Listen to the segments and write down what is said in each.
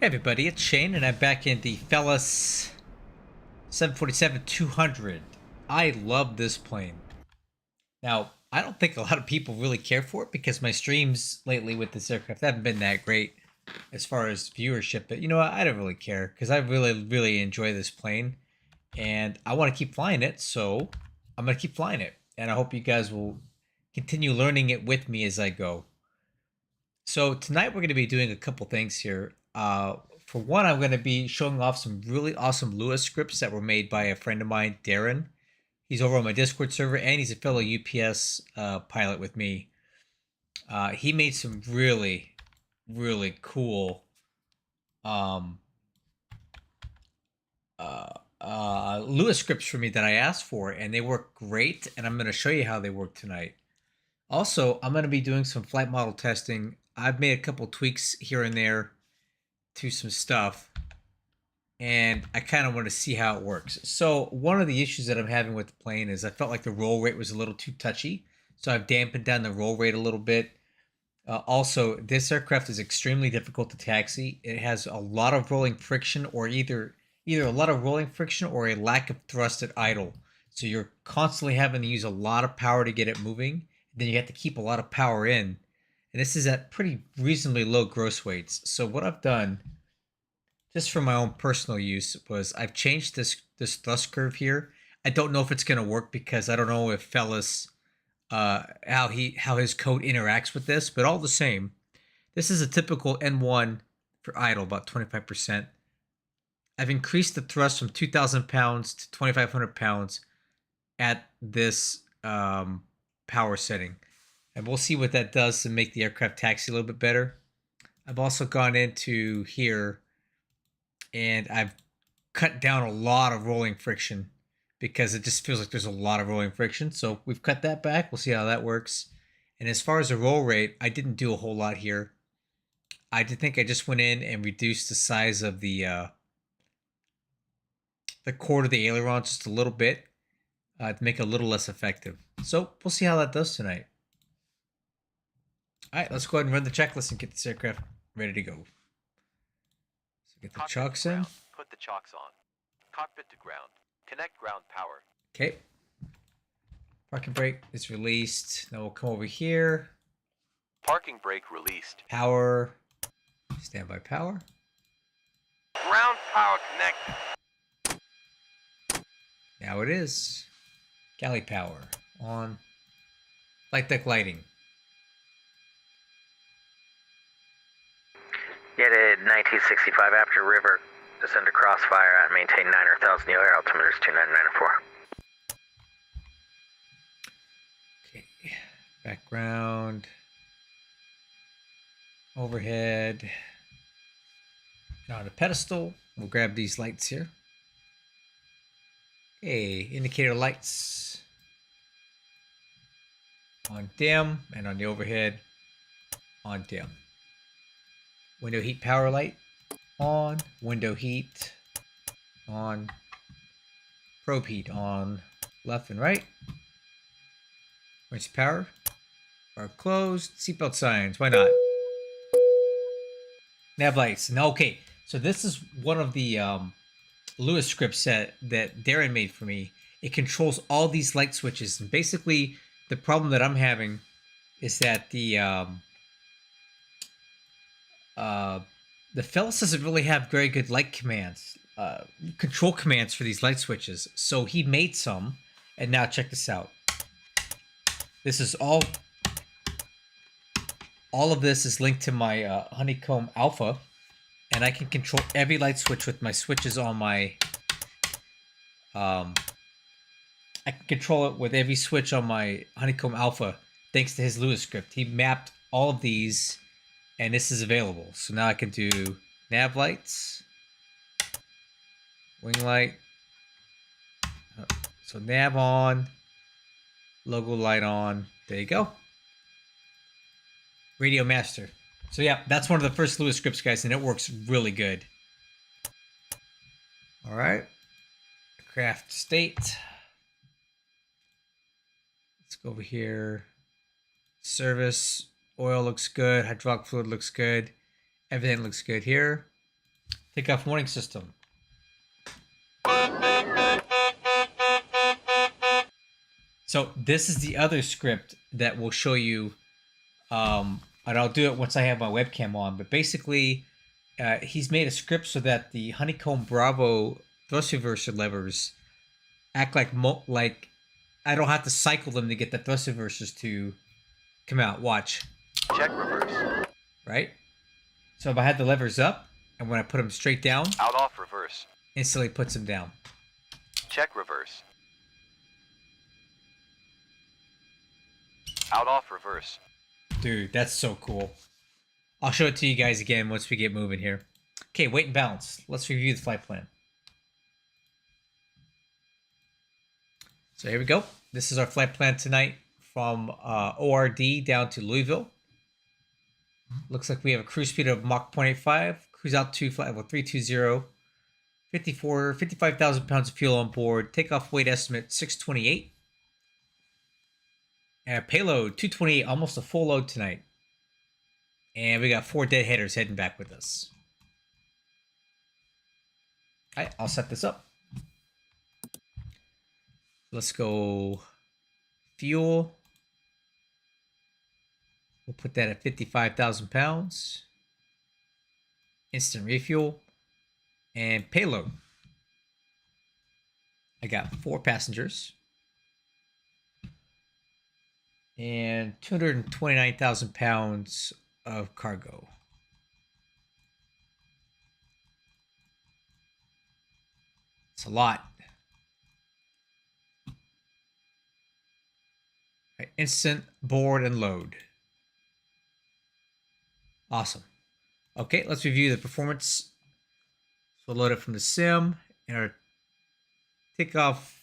Hey everybody, it's Shane, and I'm back in the Felis 747-200. I love this plane. Now, I don't think a lot of people really care for it because my streams lately with this aircraft haven't been that great as far as viewership, but you know what? I don't really care because I really enjoy this plane and I want to keep flying it, so I'm going to keep flying it. And I hope you guys will continue learning it with me as I go. So tonight we're going to be doing a couple things here. For one, I'm going to be showing off some really awesome Lua scripts that were made by a friend of mine, Darren. He's over on my Discord server, and he's a fellow UPS pilot with me. He made some really cool Lua scripts for me that I asked for, and they work great, and I'm going to show you how they work tonight. Also, I'm going to be doing some flight model testing. I've made a couple tweaks here and there to some stuff, and I kind of want to see how it works. So one of the issues that I'm having with the plane is I felt like the roll rate was a little too touchy, so I've dampened down the roll rate a little bit. Also, this aircraft is extremely difficult to taxi. It has a lot of rolling friction, or either a lot of rolling friction or a lack of thrust at idle. So you're constantly having to use a lot of power to get it moving. Then you have to keep a lot of power in. And this is at pretty reasonably low gross weights. So what I've done, just for my own personal use, was I've changed this thrust curve here. I don't know if it's going to work because I don't know if Felis, how his code interacts with this, but all the same, this is a typical N1 for idle, about 25%. I've increased the thrust from 2,000 pounds to 2,500 pounds at this power setting. And we'll see what that does to make the aircraft taxi a little bit better. I've also gone into here and I've cut down a lot of rolling friction because it just feels like there's a lot of rolling friction. So we've cut that back. We'll see how that works. And as far as the roll rate, I didn't do a whole lot here. I think I just went in and reduced the size of the core of the aileron just a little bit to make it a little less effective. So we'll see how that does tonight. All right, let's go ahead and run the checklist and get this aircraft ready to go. So get the chocks in. Put the chocks on. Cockpit to ground. Connect ground power. Okay. Parking brake is released. Now we'll come over here. Parking brake released. Power. Standby power. Ground power connected. Now it is. Galley power on. Flight deck lighting. United 1965 after river. Descend to crossfire and maintain 9,000 new air altimeters 2994. Okay. Background. Overhead. On a pedestal. We'll grab these lights here. Okay, indicator lights. On dim, and on the overhead, on dim. Window heat power light on, window heat on, probe heat on, left and right. Emergency power, bar closed, seatbelt signs, why not? Nav lights. Now, okay, so this is one of the Lua scripts that Darren made for me. It controls all these light switches, and basically the problem that I'm having is that the Felis doesn't really have very good light commands, control commands for these light switches. So he made some, and now check this out. This is all of this is linked to my Honeycomb Alpha, and I can control every light switch with my switches on my. I can control it with every switch on my Honeycomb Alpha thanks to his Lua script. He mapped all of these. And this is available. So now I can do nav lights, wing light. So nav on, logo light on. There you go. Radio master. So yeah, that's one of the first Lua scripts, guys, and it works really good. All right. Craft state. Let's go over here. Service. Oil looks good. Hydraulic fluid looks good. Everything looks good here. Takeoff warning system. So this is the other script that will show you, and I'll do it once I have my webcam on. But basically, he's made a script so that the Honeycomb Bravo thrust reverser levers act like I don't have to cycle them to get the thrust reversers to come out. Watch. Check reverse. Right? So if I had the levers up, and when I put them straight down, Out off reverse. instantly puts them down. Check reverse. Out off reverse. Dude, that's so cool. I'll show it to you guys again once we get moving here. Okay, weight and balance. Let's review the flight plan. So here we go. This is our flight plan tonight from ORD down to Louisville. Looks like we have a cruise speed of Mach 0.85, cruise altitude flight level 320, 55,000 pounds of fuel on board, takeoff weight estimate 628. Payload 228, almost a full load tonight. And we got 4 dead headers heading back with us. All right, I'll set this up. Let's go fuel. We'll put that at 55,000 pounds. Instant refuel. And payload. I got 4 passengers. And 229,000 pounds of cargo. It's a lot. Right, instant board and load. Awesome. Okay, let's review the performance. So load it from the sim, and our takeoff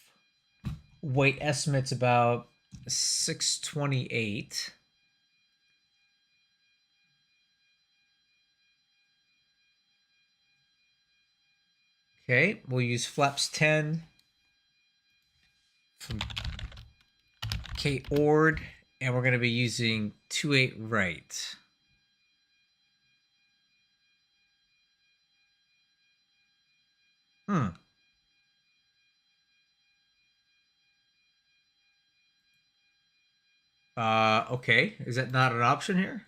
weight estimate's about 628. Okay, we'll use flaps 10 from ORD, and we're going to be using 28 right. Okay. Is that not an option here?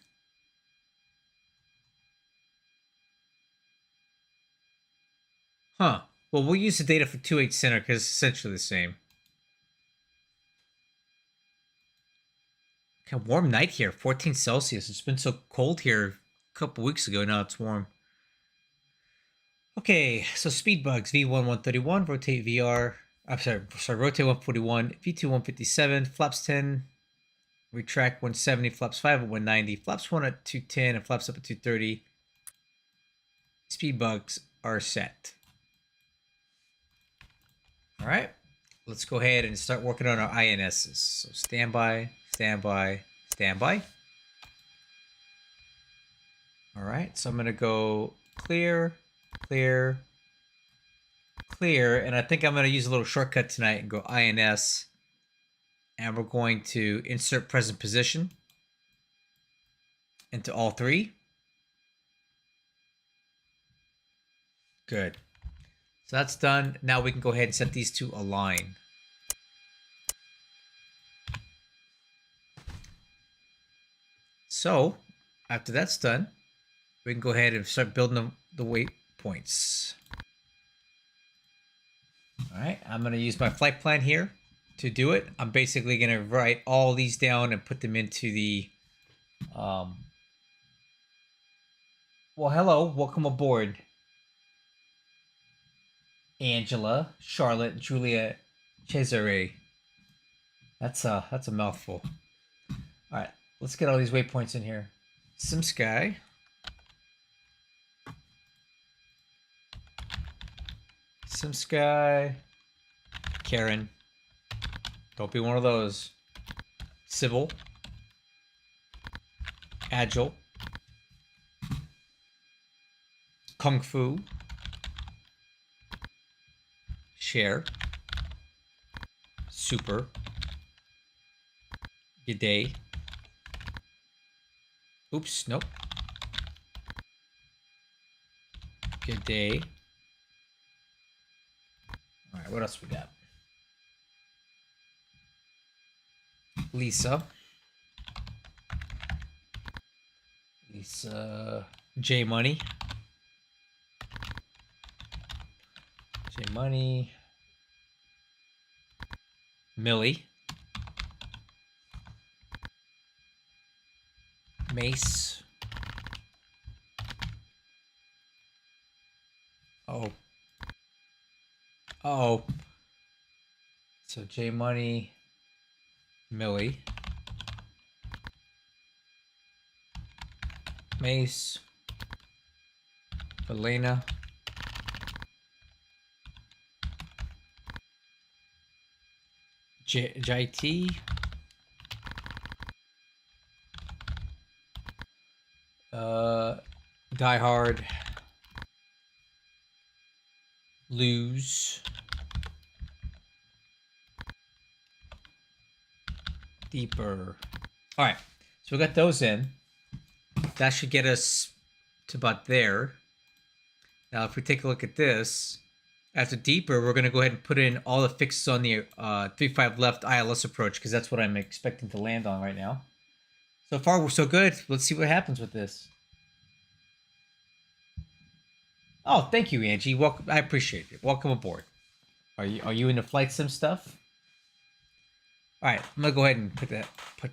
Huh. Well, we'll use the data for 28 center because it's essentially the same. Kind of warm night here, 14 Celsius. It's been so cold here a couple weeks ago. Now it's warm. Okay, so speed bugs, V1 131, rotate VR. I'm sorry, rotate 141, V2 157, flaps 10, retract 170, flaps 5 at 190, flaps 1 at 210, and flaps up at 230. Speed bugs are set. All right, let's go ahead and start working on our INSs. So standby, standby, standby. All right, so I'm going to go clear, clear, clear, and I think I'm going to use a little shortcut tonight and go INS, and we're going to insert present position into all 3. Good. So that's done. Now we can go ahead and set these to align. So after that's done, we can go ahead and start building the waypoints. All right, I'm going to use my flight plan here to do it. I'm basically going to write all these down and put them into the well, hello, welcome aboard, Angela, Charlotte, Julia, Cesare. That's a mouthful. All right, let's get all these waypoints in here. SimSky. SimSky. Karen. Don't be one of those. Civil. Agile. Kung Fu. Share. Super. G'day. Oops, nope. Good day. All right, what else we got? Lisa. J Money. J Money. Millie. Mace. Oh. Oh. So J Money. Millie. Mace. Elena. JT. Die Hard. Lose. Deeper. All right, so we got those in. That should get us to about there. Now, if we take a look at this, after deeper, we're going to go ahead and put in all the fixes on the 3.5 left ILS approach, because that's what I'm expecting to land on right now. So far, we're so good. Let's see what happens with this. Oh, thank you, Angie. Welcome. I appreciate it. Welcome aboard. Are you into flight sim stuff? All right, I'm gonna go ahead and put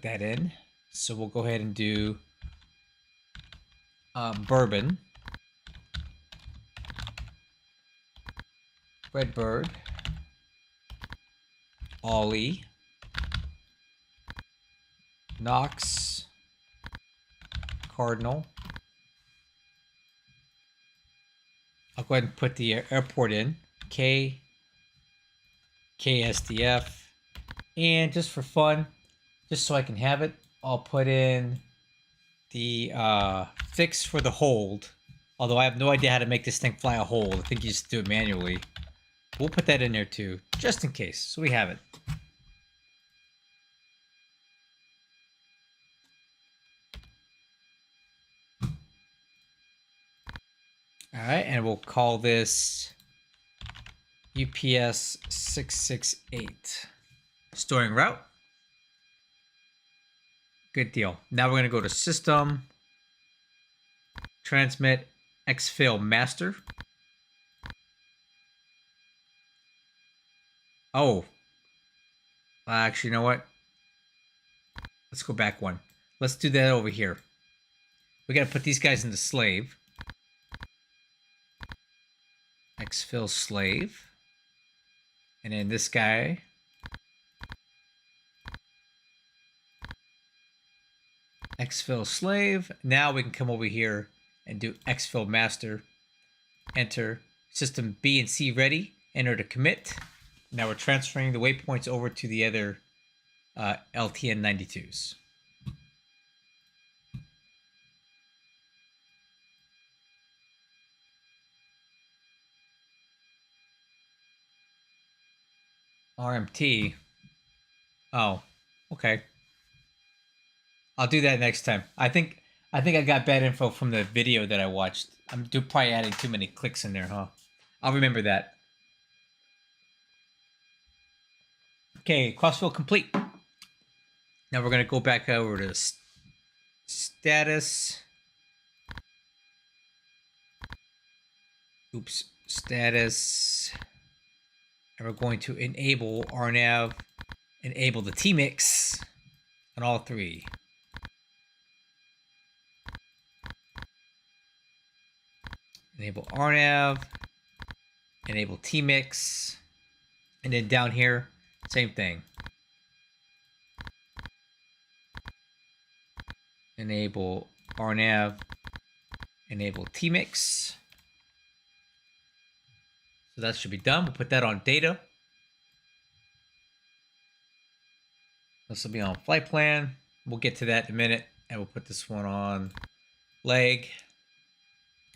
that in. So we'll go ahead and do Bourbon, Redbird, Ollie, Knox, Cardinal. I'll go ahead and put the airport in. SDF. And just for fun, just so I can have it, I'll put in the fix for the hold. Although I have no idea how to make this thing fly a hold. I think you just do it manually. We'll put that in there too, just in case. So we have it. All right, and we'll call this UPS 668. Storing route. Good deal. Now we're going to go to System, Transmit, exfil Master. Oh. Actually, you know what? Let's go back one. Let's do that over here. We got to put these guys into slave. Exfil slave. And then this guy. Exfil slave. Now we can come over here and do exfil master. Enter. System B and C ready. Enter to commit. Now we're transferring the waypoints over to the other LTN92s. RMT. Oh, okay. I'll do that next time. I think I got bad info from the video that I watched. I'm probably adding too many clicks in there, huh? I'll remember that. Okay, crossfill complete. Now we're gonna go back over to status. Oops, status. And we're going to enable RNAV, enable the T-Mix on all three. Enable RNAV, enable T-Mix, and then down here, same thing. Enable RNAV, enable T-Mix. So that should be done. We'll put that on data. This will be on flight plan. We'll get to that in a minute, and we'll put this one on leg.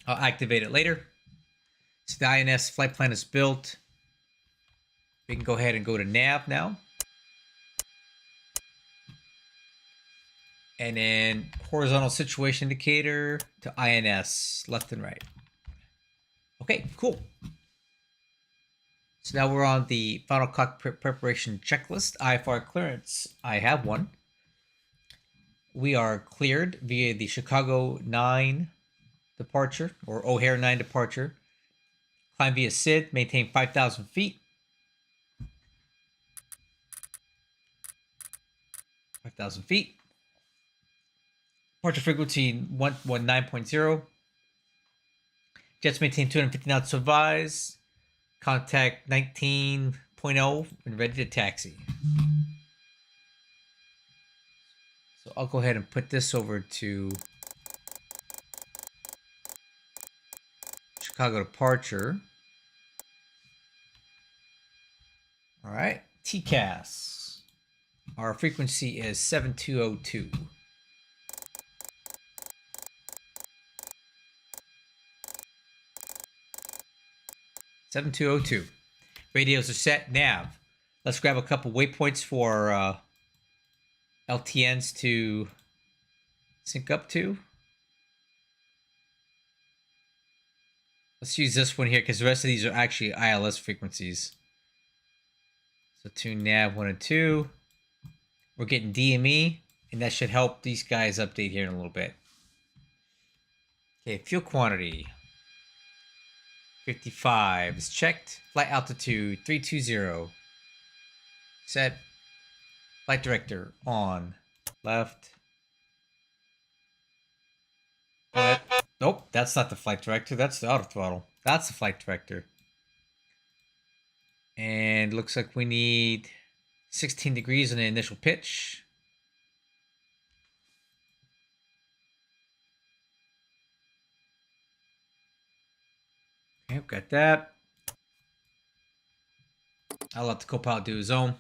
I'll activate it later. So the INS flight plan is built. We can go ahead and go to nav now. And then horizontal situation indicator to INS, left and right. Okay, cool. So now we're on the final cockpit preparation checklist. IFR clearance. I have one. We are cleared via the Chicago 9 departure, or O'Hare 9 departure. Climb via SID, maintain 5,000 feet. 5,000 feet. Departure frequency 119.0. Jets maintain 250 knots to advise. Contact 19.0 and ready to taxi. So I'll go ahead and put this over to Chicago departure. All right, TCAS. Our frequency is 7202. Radios are set. Nav. Let's grab a couple waypoints for LTNs to sync up to. Let's use this one here because the rest of these are actually ILS frequencies. So tune nav 1 and 2. We're getting DME, and that should help these guys update here in a little bit. Okay, fuel quantity 55 is checked. Flight altitude 320. Set. Flight director on. Left. Nope, that's not the flight director. That's the auto throttle. That's the flight director. And looks like we need 16 degrees on the initial pitch. Okay, got that. I'll let the co-pilot do his own.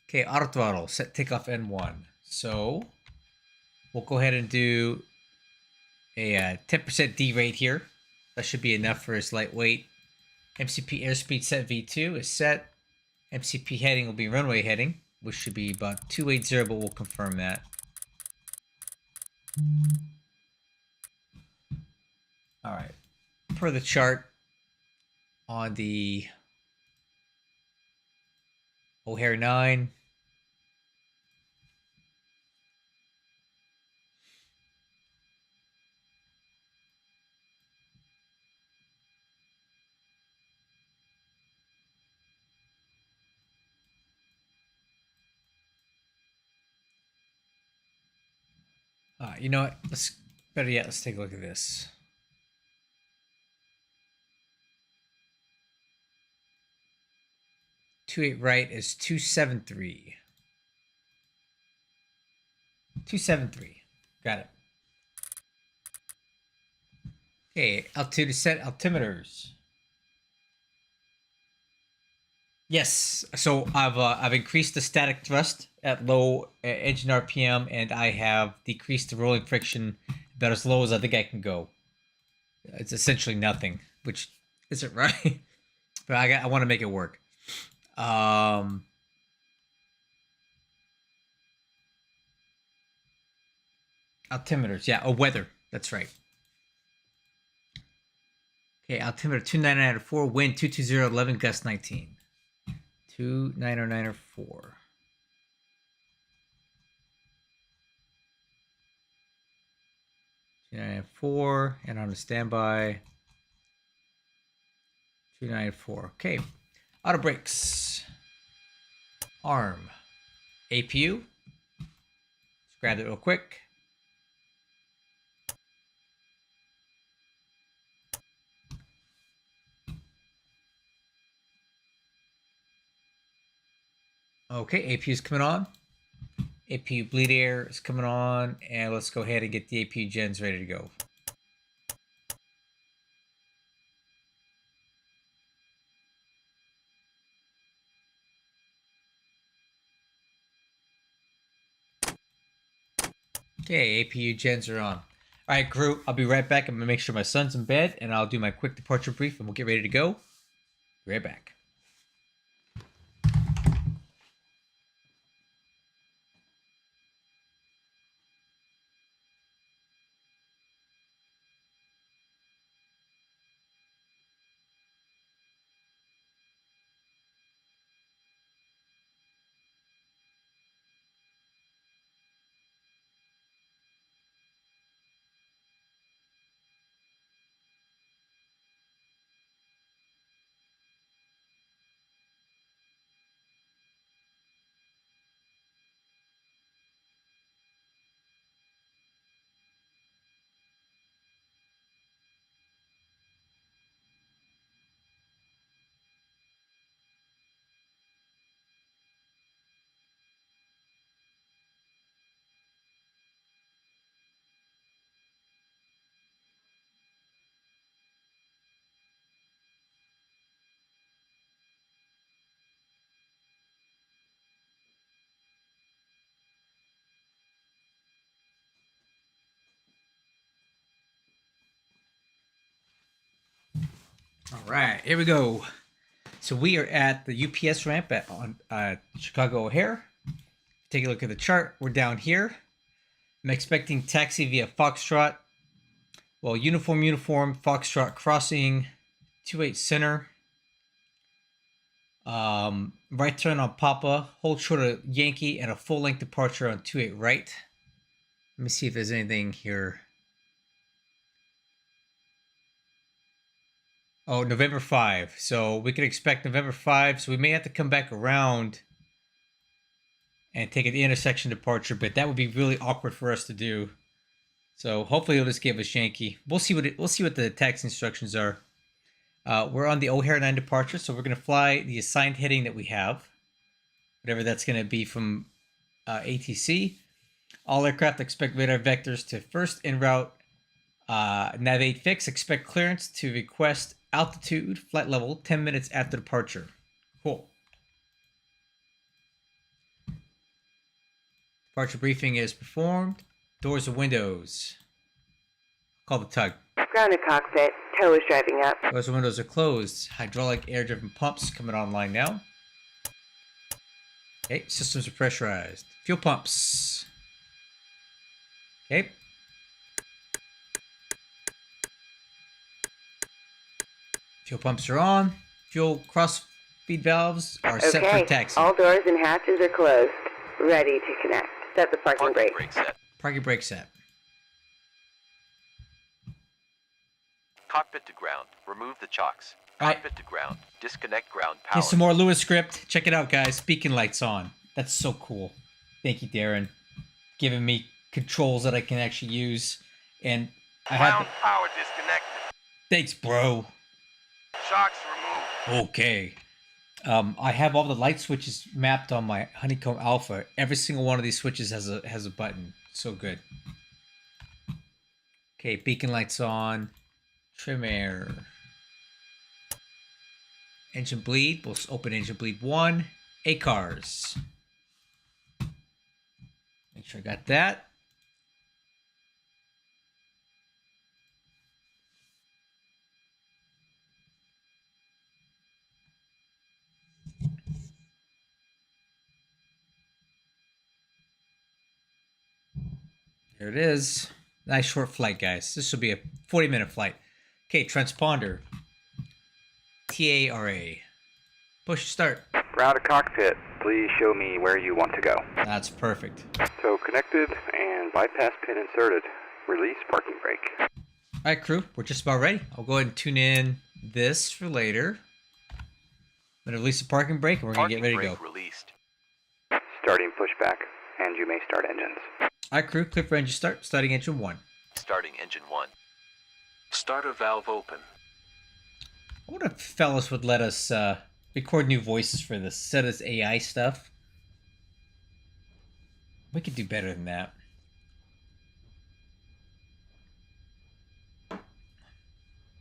Okay, auto throttle, set takeoff N1. So we'll go ahead and do a 10% D rate here. That should be enough for his lightweight. MCP airspeed set V2 is set. MCP heading will be runway heading, which should be about 280, but we'll confirm that. All right. Per the chart on the O'Hare 9. You know what? Better yet, let's take a look at this. .28 right is 273. 273. Got it. Okay, altitude is set. Altimeters. Yes. So I've increased the static thrust at low engine RPM, and I have decreased the rolling friction about as low as I think I can go. It's essentially nothing, which isn't right, but I want to make it work. Altimeters, yeah. Oh, weather. That's right. Okay, altimeter 29904, wind 22011, gust 19. 29094. 294, and on the standby. 294. Okay. Auto brakes. Arm. APU. Let's grab it real quick. Okay, APU is coming on. APU bleed air is coming on, and let's go ahead and get the APU gens ready to go. Okay, APU gens are on. All right, crew, I'll be right back. I'm going to make sure my son's in bed, and I'll do my quick departure brief, and we'll get ready to go. Be right back. All right, here we go. So we are at the UPS ramp on Chicago O'Hare. Take a look at the chart. We're down here. I'm expecting taxi via Foxtrot. Well, uniform, Foxtrot crossing 28 center. Right turn on Papa. Hold short of Yankee and a full length departure on 28 right. Let me see if there's anything here. Oh, November 5. So we could expect November 5. So we may have to come back around and take an intersection departure, but that would be really awkward for us to do. So hopefully it'll just give us Yankee. We'll see what the taxi instructions are. We're on the O'Hare 9 departure, so we're going to fly the assigned heading that we have, whatever that's going to be from ATC. All aircraft expect radar vectors to first en route navigate fix. Expect clearance to request altitude, flight level, 10 minutes after departure. Cool. Departure briefing is performed. Doors and windows. Call the tug. Grounded cockpit. Tow is driving up. Doors and windows are closed. Hydraulic air-driven pumps coming online now. Okay, systems are pressurized. Fuel pumps. Okay. Fuel pumps are on. Fuel cross-feed valves are set for taxi. All doors and hatches are closed. Ready to connect. Set the parking brake. set. Parking brake set. Cockpit to ground. Remove the chocks. All right. Cockpit to ground. Disconnect ground power. Here's some more Lewis script. Check it out, guys. Beacon lights on. That's so cool. Thank you, Darren. Giving me controls that I can actually use. And I have... power disconnected. Thanks, bro. Shocks removed. Okay. I have all the light switches mapped on my Honeycomb Alpha. Every single one of these switches has a button. So good. Okay, beacon lights on. Trim air. Engine bleed. We'll open engine bleed 1. ACARS. Make sure I got that. There it is. Nice short flight, guys. This will be a 40-minute flight. Okay, transponder. TARA. Push start. Grounded cockpit, please show me where you want to go. That's perfect. So connected and bypass pin inserted. Release parking brake. All right, crew. We're just about ready. I'll go ahead and tune in this for later. I'm going to release the parking brake, and we're going to get ready to go. Released. Starting pushback, and you may start engines. All right, crew. Clear for engine start. Starting engine 1. Starting engine 1. Starter valve open. I wonder if Felis would let us record new voices for this. Set as AI stuff. We could do better than that.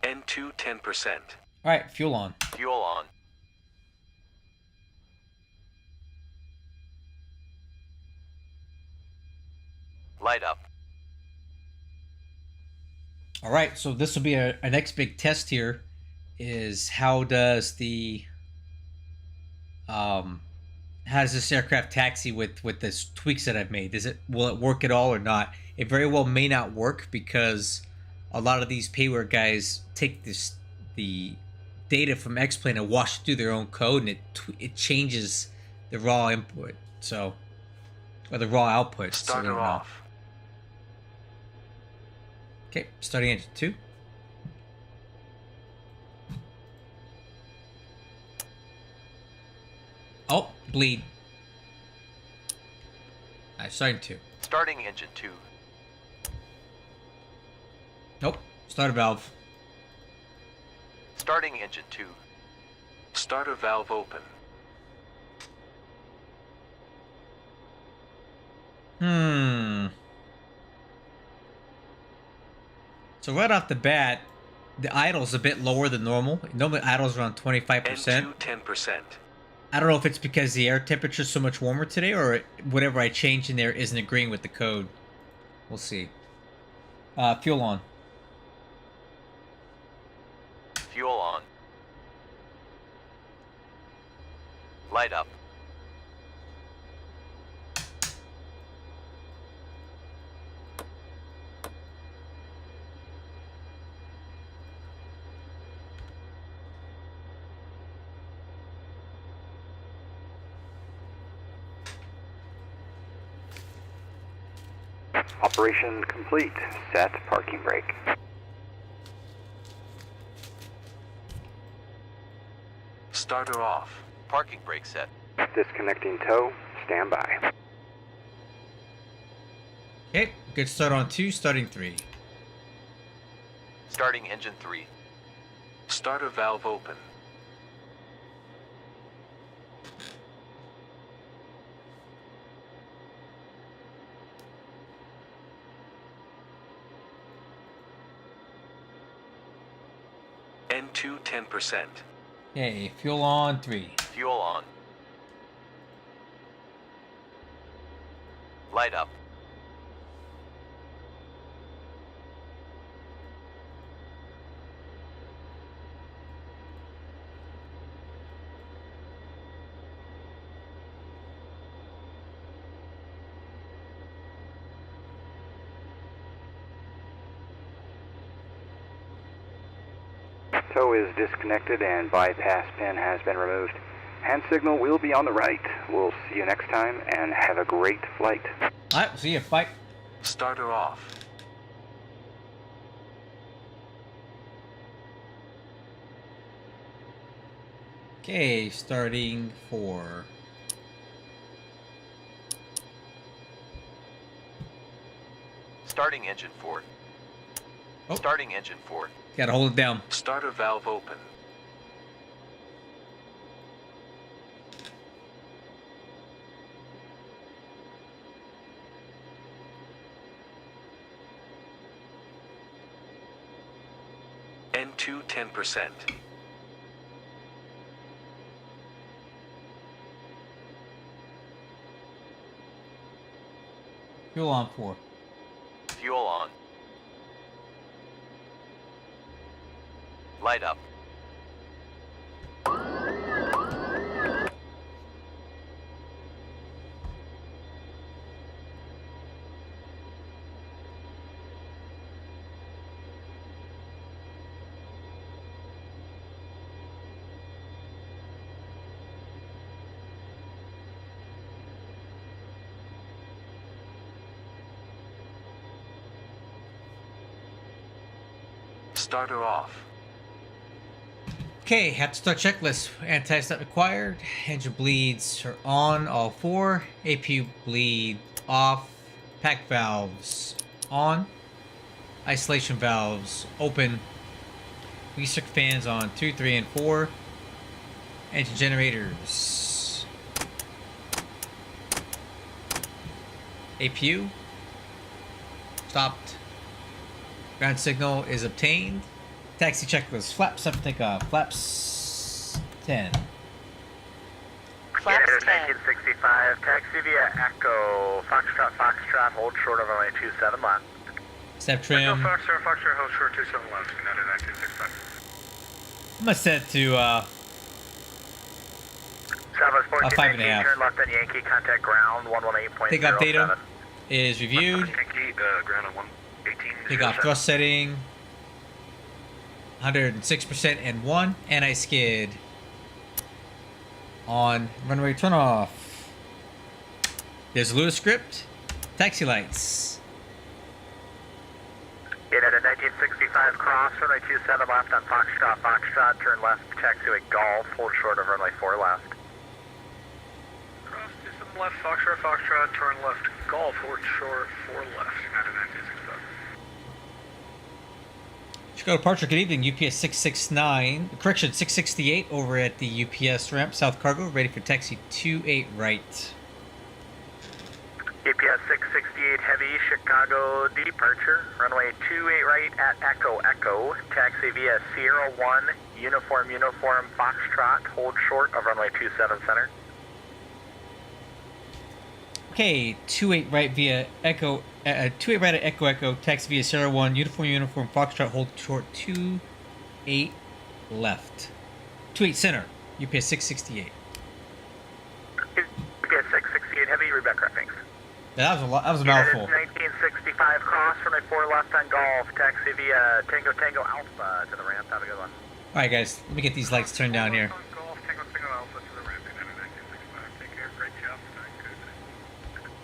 N2 10%. All right, fuel on. Fuel on. Light up. All right, so this will be our next big test here. Is how does the how does this aircraft taxi with the tweaks that I've made? Will it work at all or not? It very well may not work because a lot of these payware guys take the data from X-Plane and wash it through their own code, and it changes the raw input, or the raw output. Starter off. Okay, starting engine 2. Oh, bleed. Alright, starting 2. Starting engine 2. Nope, starter valve. Starting engine 2. Starter valve open. So right off the bat, the idle's a bit lower than normal. Normally idle's around 25%. N2 10%. I don't know if it's because the air temperature is so much warmer today or whatever I changed in there isn't agreeing with the code. We'll see. Fuel on. Fuel on. Operation complete. Set parking brake. Starter off. Parking brake set. Disconnecting tow. Stand by. Okay, good start on 2, starting 3. Starting engine 3. Starter valve open. N2 10%. Okay, fuel on 3. Fuel on. Light up. Tow is disconnected and bypass pin has been removed. Hand signal will be on the right. We'll see you next time and have a great flight. Alright, see ya, bye. Starter off. Okay, starting 4. Starting engine 4. Oh. Starting engine 4. Gotta hold it down. Starter valve open. N2 10%. Fuel on 4. Fuel on. Light up. Starter off. Okay, have to start checklist. Anti-stop required. Engine bleeds are on, all 4. APU bleed off. Pack valves on. Isolation valves open. Recirc fans on 2, 3, and 4. Engine generators. APU stopped. Ground signal is obtained. Taxi checklist. Flaps up, take off. Flaps 10. Flaps 10. 1965, taxi via Echo, Foxtrot, hold short of runway 27 left. Step trim. Foxtrot, hold short 27 left, United 1965. I'm gonna set it to Southwest 14, 5.5. turn left on Yankee, contact ground 118.07. Takeoff data is reviewed. Yankee, ground on 118. Takeoff thrust setting 106% and 1. Anti-skid on. Runway turn off. There's Lewis script. Taxi lights. United 1965, cross runway 27 left on Foxtrot, turn left, taxiway Golf, hold short of runway 4 left. Cross 27 left, Foxtrot, turn left, Golf, hold short 4 left, United 1965. Chicago departure, good evening. UPS 669, correction 668 over at the UPS ramp, South Cargo, ready for taxi 28 right. UPS 668 heavy, Chicago departure, runway 28 right at Echo, taxi via Sierra 1, uniform, Foxtrot, hold short of runway 27 center. Okay, 28 right via Echo, 28 right at Echo, taxi via Sierra 1, uniform, Foxtrot, hold short 28 left. 28 center, UPS 668. UPS 668 heavy, Rebecca, thanks. That was a lot. That was a mouthful. 1965, cross runway 4 left on Golf, taxi via Tango Alpha to the ramp, have a good one. All right, guys, let me get these lights turned down here. Golf, Tango Alpha to the ramp, United 1965. Take care, great job.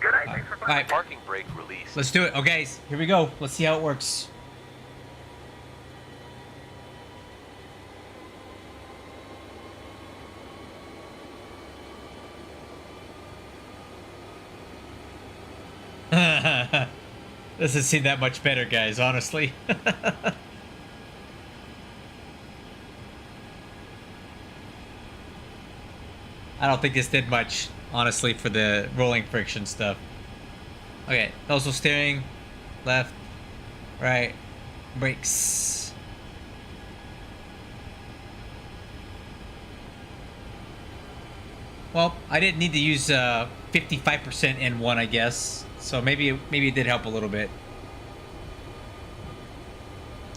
Good night, thanks. for All right, Parking brake released. let's do it. Okay, guys, here we go. Let's see how it works. Doesn't seem that much better, guys, honestly. I don't think this did much, honestly, for the rolling friction stuff. Okay, also steering, left, right, brakes. Well, I didn't need to use 55% N1, I guess. So maybe it did help a little bit.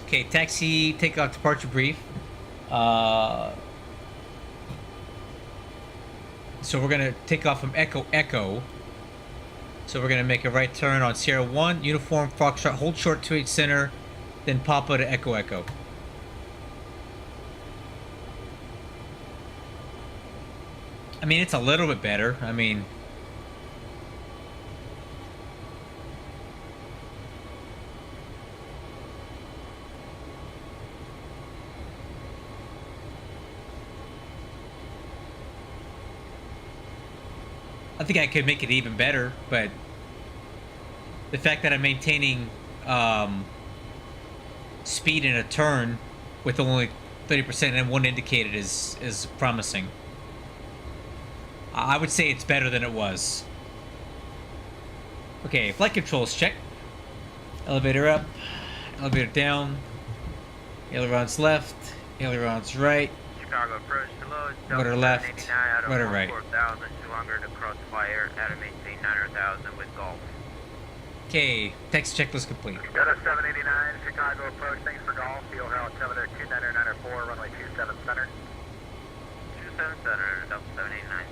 Okay, taxi, takeoff, departure brief. So we're gonna take off from Echo Echo. So we're gonna make a right turn on Sierra 1, Uniform, Foxtrot, hold short 28 center, then Papa to Echo Echo. I mean, it's a little bit better. I mean, I think I could make it even better, but the fact that I'm maintaining speed in a turn with only 30% and one indicated is promising. I would say it's better than it was. Okay, flight controls check. Elevator up, elevator down, ailerons left, ailerons right, Chicago approach to load. rudder left, rudder right. 4,200 across fire at a maintain 900,000 with golf. Okay, text checklist complete. Delta 789, Chicago approach, thanks for golf. Fuel Hell altimeter 29994, runway 27 center. 27 center, Delta 789.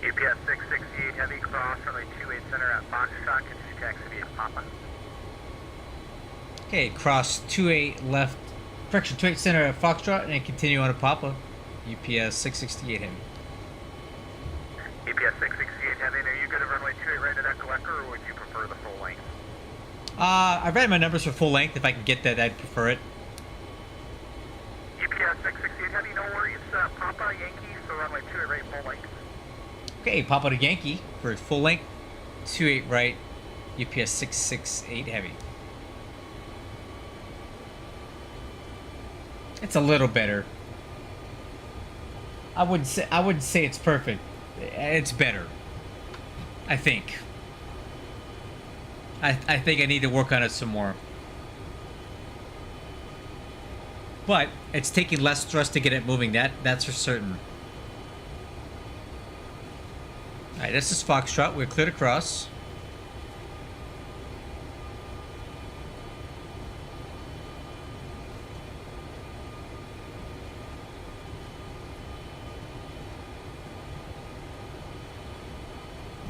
UPS 668 heavy cross, runway 28 center at Foxtrot, continue taxi via Papa. Okay, cross 28 left, correction 28 center at Foxtrot, and continue on to Papa. UPS 668 heavy. UPS 668 heavy, and are you good at runway 28 right at Echo Echo, or would you prefer the full length? I ran my numbers for full length. If I can get that, I'd prefer it. UPS 668 heavy, no worries. Papa Yankee for runway 28 right full length. Okay, Papa to Yankee for full length, 28 right, UPS 668 heavy. It's a little better. I wouldn't say it's perfect. It's better. I think. I think I need to work on it some more. But it's taking less thrust to get it moving. That's for certain. All right, this is Foxtrot. We're cleared across.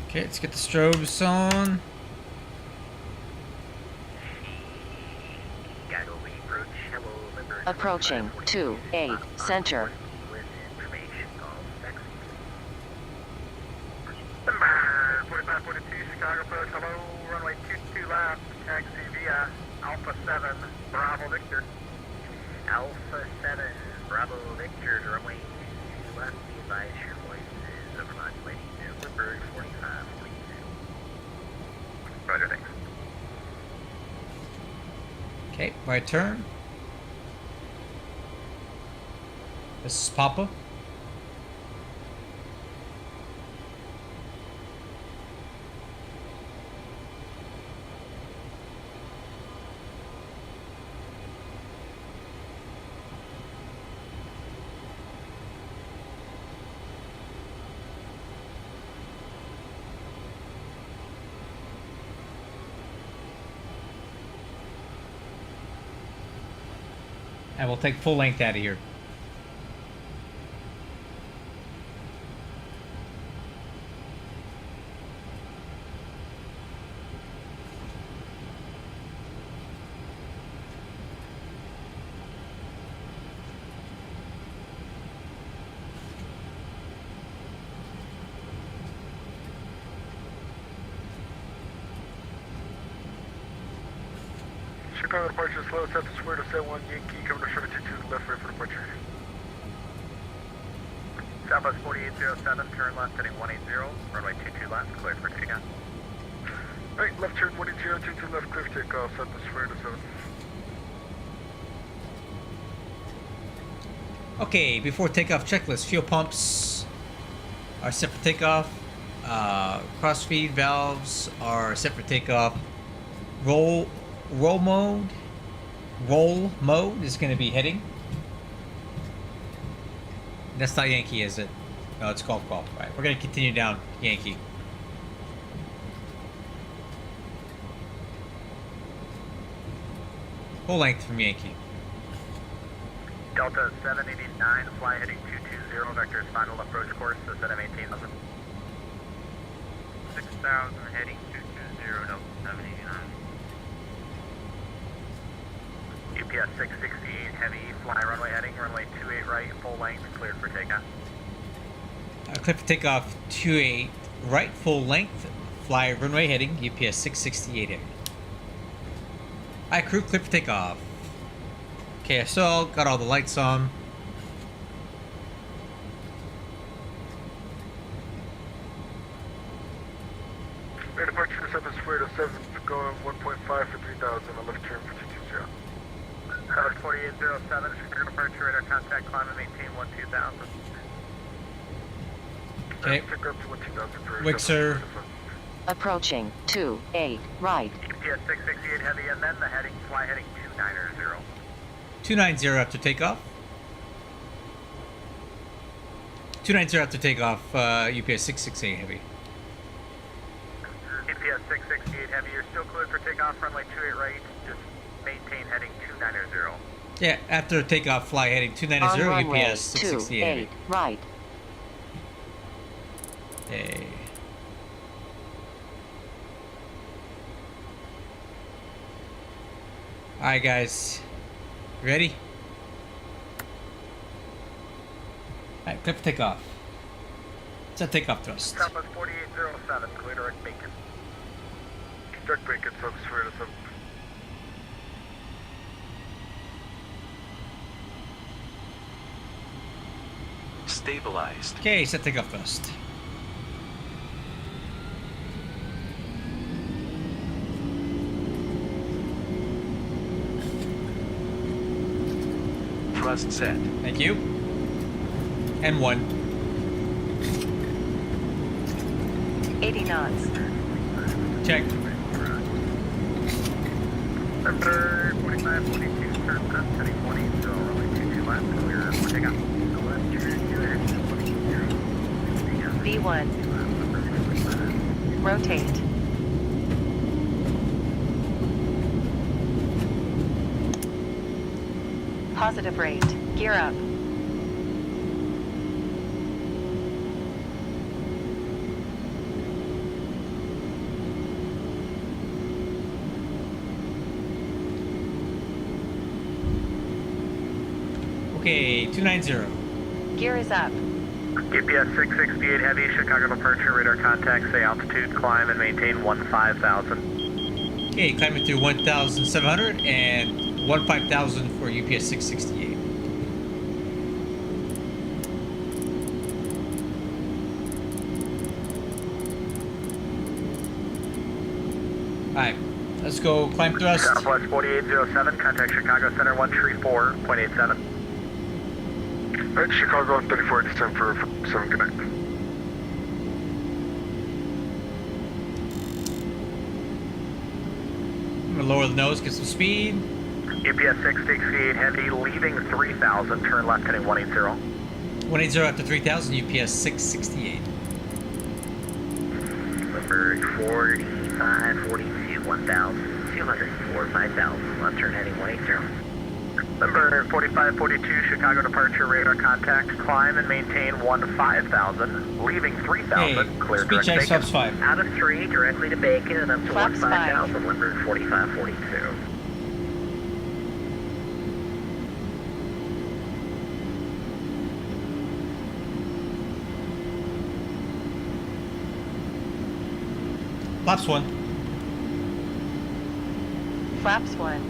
Okay, let's get the strobes on. Approaching 2-8 center. 4542 Chicago approach, hello, runway 22 left, taxi via Alpha 7, Bravo Victor. Alpha 7, Bravo Victor, runway 22 left, be advised your voice is overmodulating to Woodbury 4542. Roger, thanks. Okay, right turn. This is Papa. And we'll take full length out of here. Chicago departure, slow set to square to set 1 Yankee, coming to 72 left, right for departure. Southwest 4807, turn left heading 180, runway 22 left, cleared for takeoff. Right, left turn 180, 22 left, clear for takeoff, set to square to 7. Okay, before takeoff checklist, fuel pumps are set for takeoff. Crossfeed valves are set for takeoff. Roll mode is going to be heading. That's not Yankee, is it? No, it's golf. Right, we're going to continue down Yankee. Full length from Yankee. Delta 789, fly heading 220, vector's final approach course, so set at 18,000. 6,000 heading 220, Delta 789. UPS 668, heavy, fly runway heading, runway 28 right, full length, cleared for takeoff. Cleared for takeoff 28 right, full length, fly runway heading, UPS 668 heavy. Alright, crew, cleared for takeoff. KSL, got all the lights on. Right, departure to 7 square to 7, going 1.5 for 3,000, on left turn for 220. Southwest 4807, Chicago departure, radar contact, climb and maintain 12,000. Okay. Pick up to 12,000 for Wixer. Approaching 28 right. UPS 668 heavy, and then the heading, fly heading 290. 290 after takeoff. 290 after takeoff, UPS 668 heavy. UPS 668 heavy, you're still cleared for takeoff, runway 28 right, just maintain heading 290. Yeah, after takeoff, fly heading On 290, runway UPS 668 heavy. 28 right. Okay. Alright guys, ready? Alright, clear for takeoff. Set takeoff thrust. Southwest 4807, clear direct Bacon. Direct Bacon, 7 square to 7. Stabilized. Okay, set takeoff thrust. Thrust set. Thank you. And 1. 80 knots. Check. Number 45, 42, turn left heading 20, so runway 22 left, clear for takeoff. V1. Rotate. Positive rate. Gear up. Okay, 290. Gear is up. UPS 668 heavy, Chicago departure, radar contact, say altitude, climb and maintain 15,000. Okay, climbing through 1,700 and 15,000 for UPS 668. Alright, let's go climb thrust. Southwest 4807, contact Chicago Center 134.87. Right, Chicago on 34, it's time for 7 connect. I'm gonna lower the nose, get some speed. UPS 668 heavy, leaving 3000, turn left heading 180. 180 after 3,000, UPS 668. Number 45, 42, 1,000, 204, 5,000, left turn heading 180. Number 45, 42, Chicago departure, radar contact, climb and maintain 15,000, leaving 3,000, Hey, clear speed direct checks, Bacon. flaps 5. Out of 3, directly to Bacon and up to Flaps 15,000, number 45, 42. Flaps 1. Flaps 1.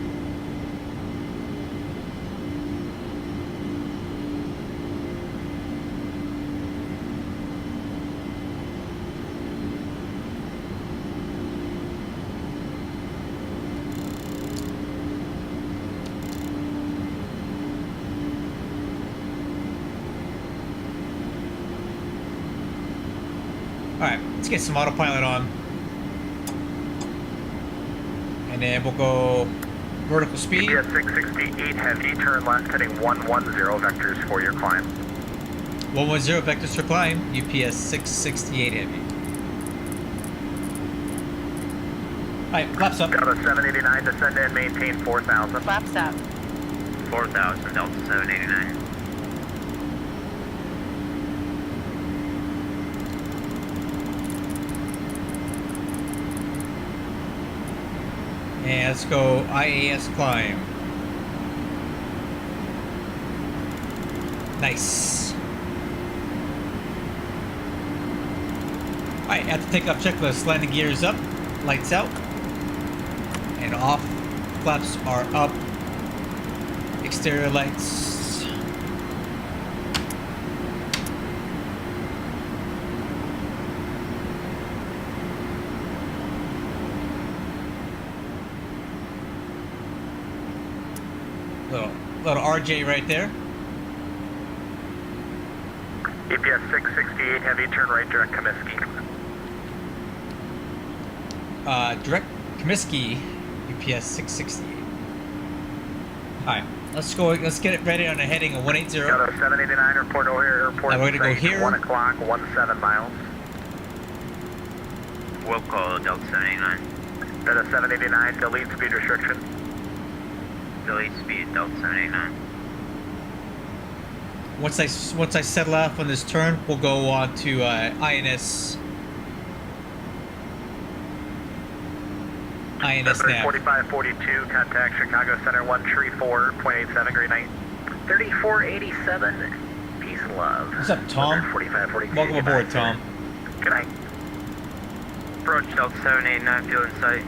Alright, let's get some autopilot on. And then we'll go vertical speed. GPS 668 heavy, turn left heading 110 vectors for your climb. 110 vectors for climb, UPS 668 heavy. Alright, flaps up. Delta 789, descend and maintain 4,000. Flaps up. 4,000, Delta 789. And let's go IAS climb. Nice. Alright, at the takeoff checklist, landing gears up, lights out, and off. Flaps are up. Exterior lights. Little RJ right there. GPS 668 heavy, turn right direct Comiskey. Direct Comiskey, UPS 668. Alright, let's go. Let's get it ready on a heading of 180. Delta 789, report over airport. Now we're gonna go here. 1 o'clock, 17 miles. We'll call Delta 789. Delta 789, delete speed restriction. Delete speed, Delta 789. Once I settle off on this turn, we'll go on to INS. INS nav. 4542, contact Chicago Center 134.87, green night. 3487, peace and love. What's up, Tom? 4542. Welcome aboard, Tom. Good night. Approach Delta 789, fuel in sight.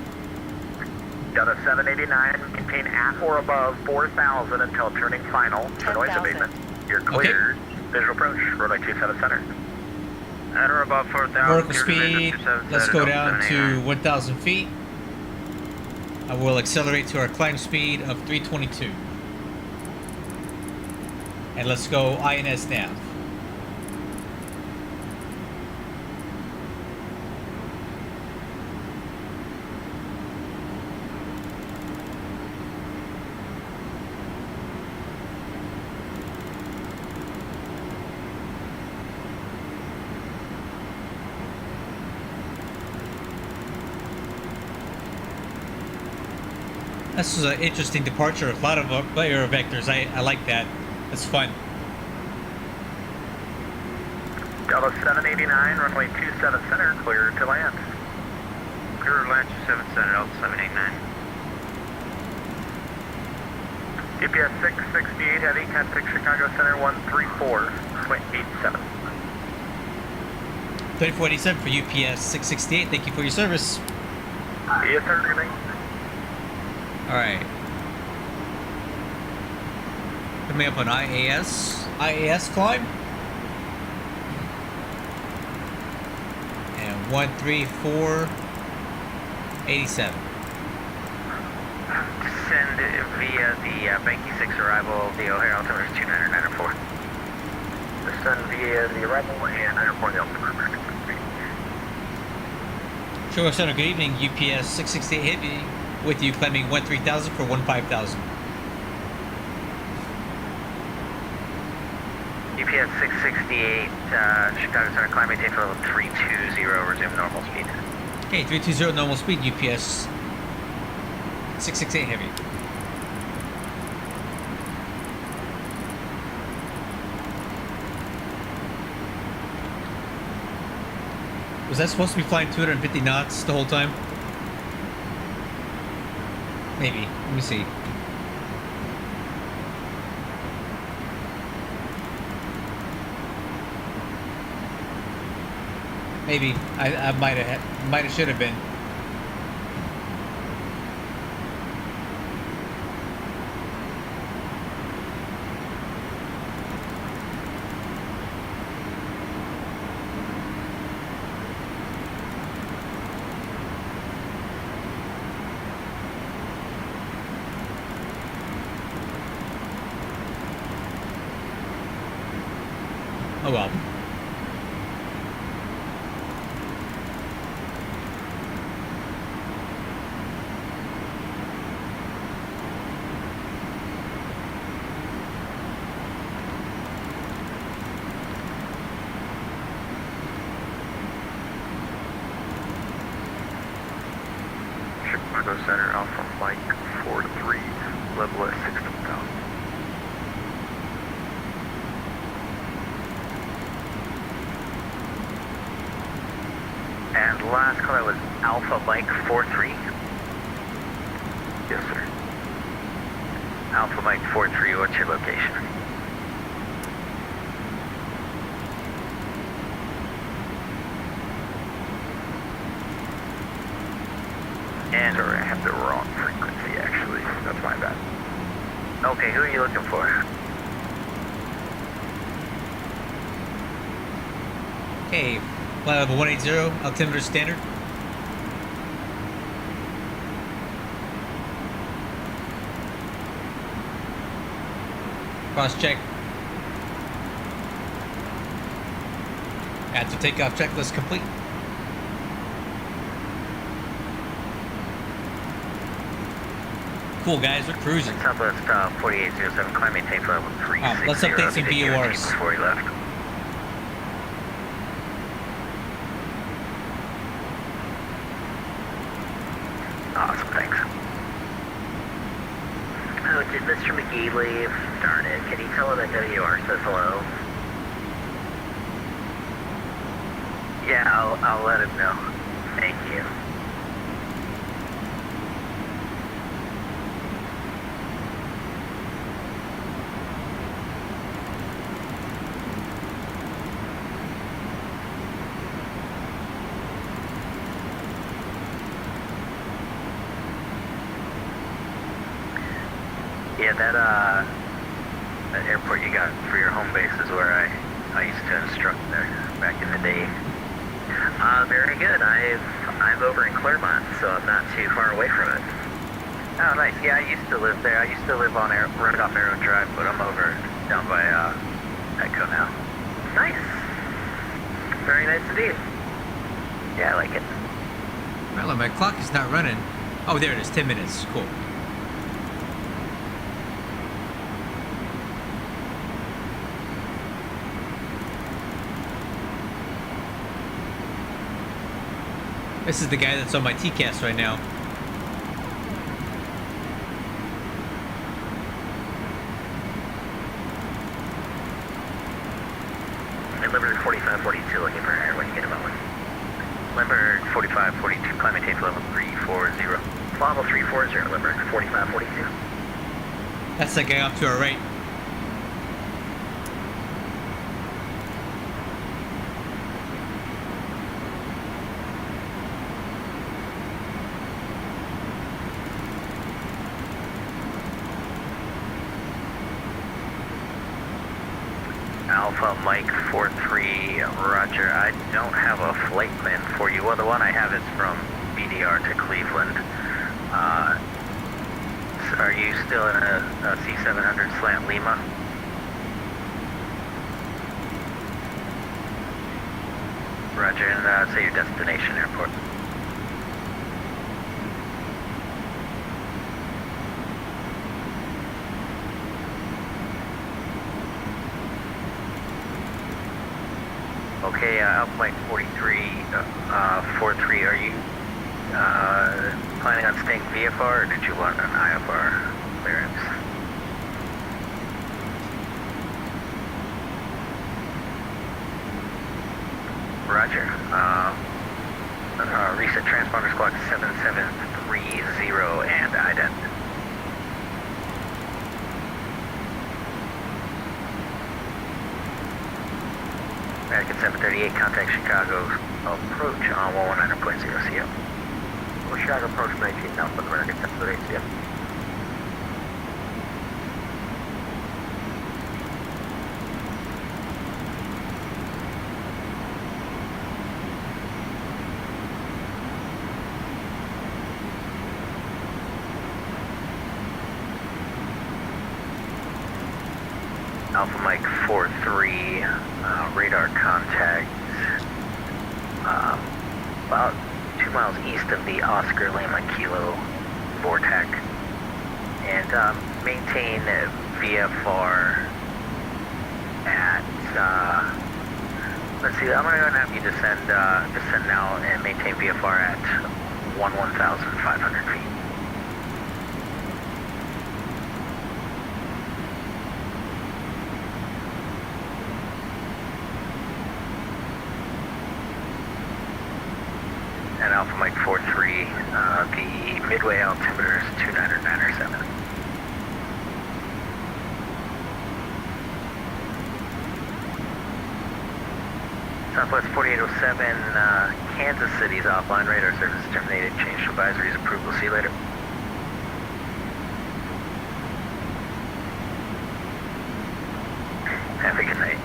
Delta 789, maintain at or above 4,000 until turning final for noise 10,000. abatement. You're cleared. Visual approach, runway 27 center. At or above 4,000. Vertical speed. Let's go down to 1,000 feet. I will accelerate to our climb speed of 322. And let's go INS nav. This is an interesting departure. A lot of player vectors. I like that. That's fun. Delta 789, runway 27 center, clear to land. Clear land 27 center, Delta 789. GPS 668 heavy, contact Chicago Center 134.87. 3487 for UPS 668. Thank you for your service. Yes, sir, good night. Alright. Coming up on IAS climb. And 13487. Descend via the Banky 6 arrival, the O'Hare altimeter is 2994. Descend via the arrival and 904 the altimeter. Chicago Center, good evening. UPS 668 Heavy with you, climbing 13,000 for 15,000. UPS 668, Chicago Center, climb maintain for level 320, resume normal speed. Okay, 320 normal speed, UPS 668 Heavy. Was that supposed to be flying 250 knots the whole time? Maybe. Let me see. Maybe. I might have should have been. Oh well. Chicago Center, Alpha Mike 43, level at 16,000. And last call, that was Alpha Mike 43. Yes, sir. Alpha Mike 43, what's your location? And Sorry, I have the wrong frequency, actually. That's my bad. okay, who are you looking for? Okay, flight level 180, altimeter standard. Cross check. After takeoff checklist complete. Cool guys, we're cruising. Southwest 4807, climb maintain for level 360. Let's update some BORs. Before he left. Awesome, thanks. Oh, did Mr. McGee leave? Darn it. Can you tell him that WR says hello? Yeah, I'll let him know. Thank you. Yeah, that airport you got for your home base is where I used to instruct there back in the day. Very good. I'm over in Claremont, so I'm not too far away from it. Oh, nice. Yeah, I used to live there. I used to live on right off Arrow Drive, but I'm over down by Petco now. Nice. Very nice indeed. Yeah, I like it. Well, my clock is not running. Oh, there it is, 10 minutes. Cool. This is the guy that's on my TCAS right now. And Limburg 4542 looking for air when you get a moment. Limburg 4542, climb maintain for level 340. Level 340, Limburg 4542. That's the guy off to our right. Alpha Mike 43, roger. I don't have a flight plan for you. Well, the one I have is from BDR to Cleveland. Are you still in a C700 slant Lima? Roger, and say your destination airport. Okay, Alpha Mike 43, 43, are you planning on staying VFR, or did you want an IFR clearance? Roger. Recent transponder squawk 7730 and ident. American 738, contact Chicago approach on 119.0 CL. Well, Chicago approach 19 Alpha American 738 CF. Alpha Mike 43, radar contact, about 2 miles east of the Oscar Lima Kilo Vortex, and maintain VFR at, let's see, I'm going to go and have you descend now and maintain VFR at 11,500 feet. And Alpha Mike 43, the midway altimeter is 29 or 9 or 7. Southwest 4807, Kansas City's offline, radar service terminated, change to advisories approved, we'll see you later. Have a good night.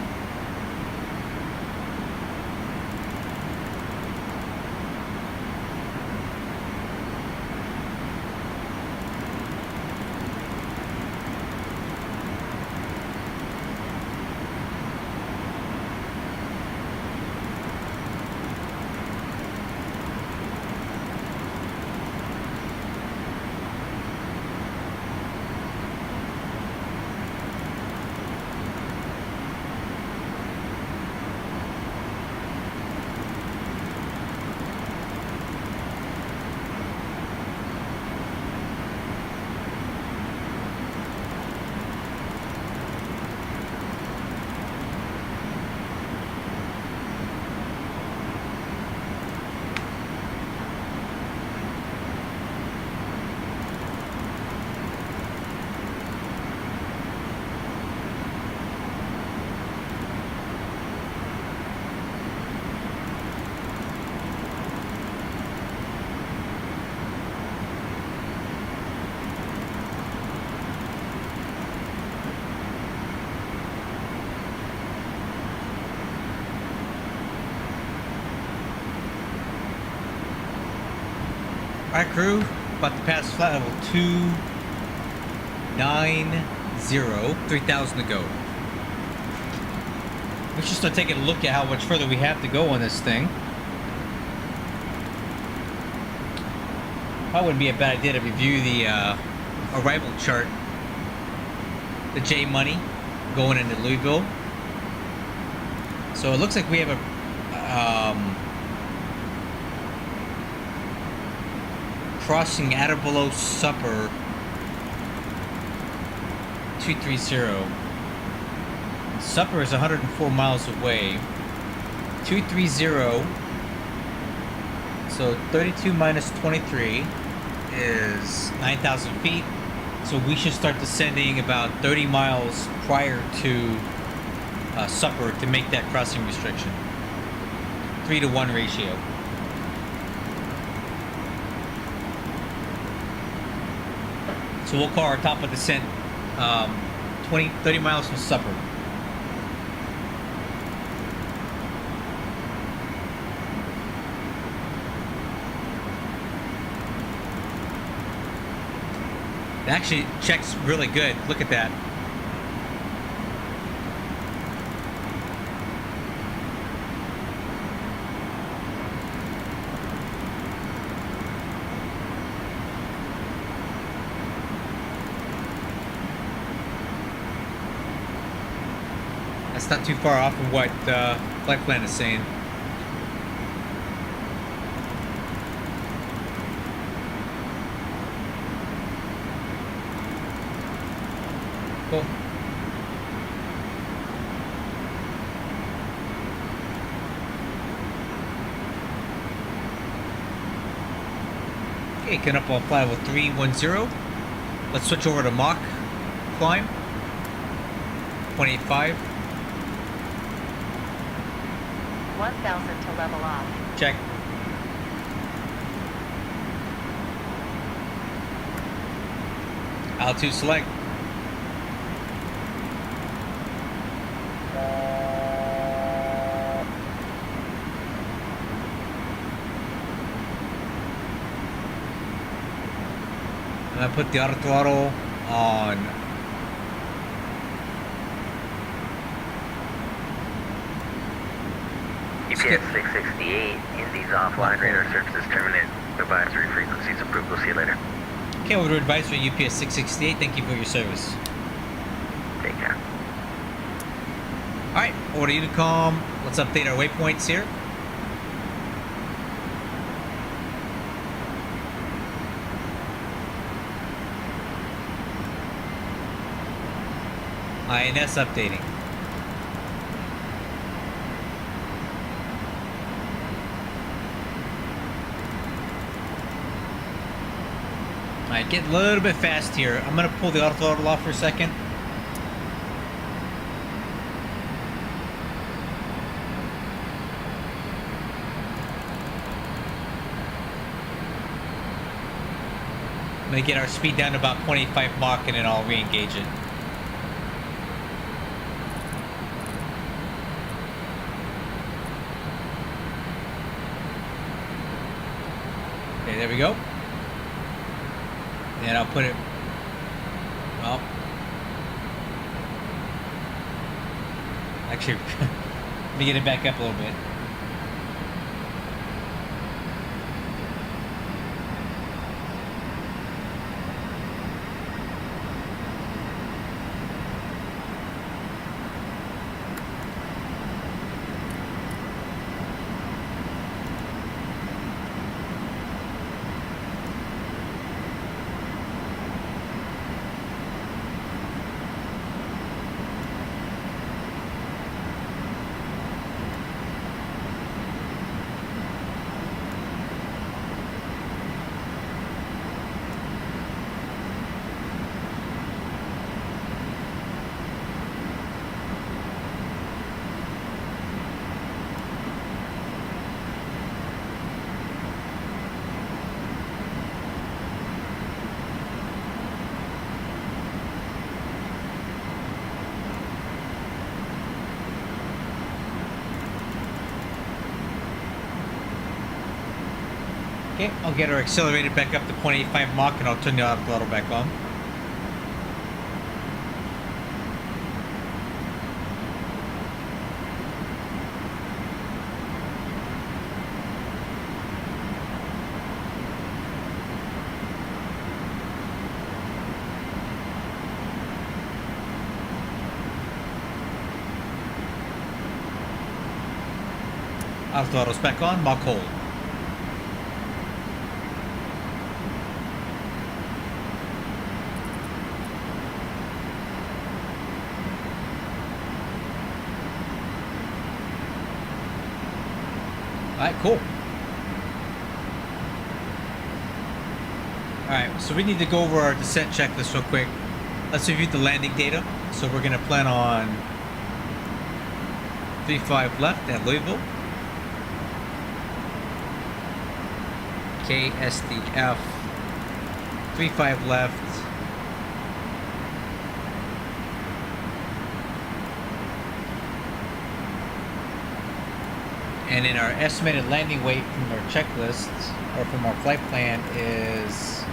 Alright, crew, about to pass flight level 290, 3,000 to go. We should start taking a look at how much further we have to go on this thing. Probably wouldn't be a bad idea to review the arrival chart. The J Money going into Louisville. So it looks like we have a crossing at or below Supper 230. Supper is 104 miles away. 230. So 32 minus 23 is 9,000 feet. So we should start descending about 30 miles prior to Supper to make that crossing restriction. 3-to-1 ratio. So we'll call our top of descent 30 miles from Supper. It actually checks really good. Look at that. That's not too far off of what Flight Plan is saying. Cool. Okay, coming up on flight level 310. Let's switch over to Mach climb. 0.85. 1,000 to level off. Check. Altitude select. And I put the auto throttle on. UPS 668, Indy's offline, radar services terminated, advisory frequencies approved, we'll see you later. Okay, we'll do advisory UPS 668. Thank you for your service. Take care. Alright, order Unicom. Let's update our waypoints here. INS updating. Alright, get a little bit fast here. I'm gonna pull the auto throttle off for a second. I'm gonna get our speed down to about 25 Mach and then I'll re-engage it. Okay, there we go. And I'll put it, well, actually, let me get it back up a little bit. Okay, I'll get our accelerator back up to 0.85 Mach and I'll turn the auto throttle back on. Auto throttle's back on, Mach hold. Alright, cool. Alright, so we need to go over our descent checklist real quick. Let's review the landing data. So we're going to plan on 3-5 left at Louisville. SDF 3-5 left. And then our estimated landing weight from our checklist, or from our flight plan, is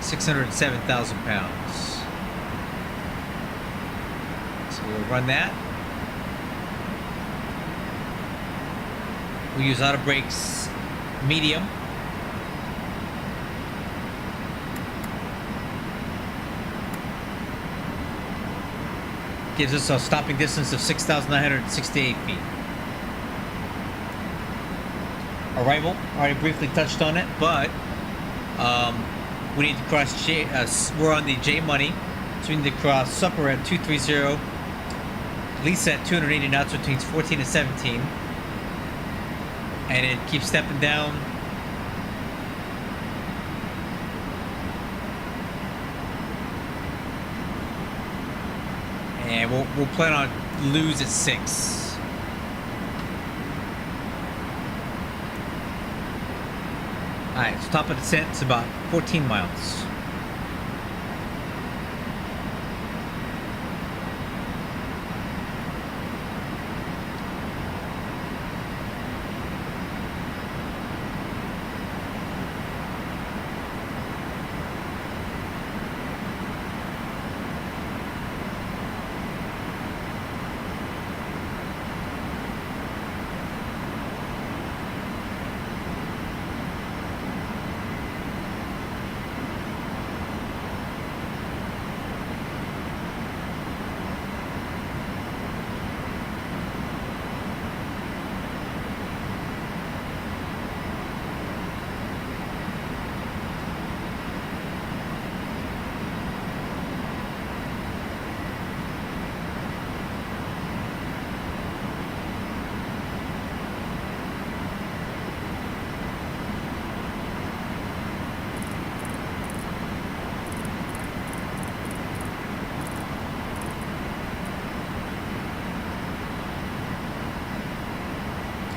607,000 pounds. So we'll run that. We use auto brakes medium. Gives us a stopping distance of 6,968 feet. Arrival, already briefly touched on it, but we need to cross J, we're on the J money, so we need to cross Supper at 230, Lisa at 280 knots, which means 14 to 17, and it keeps stepping down. And we'll plan on lose at 6. Alright, so top of descent is about 14 miles.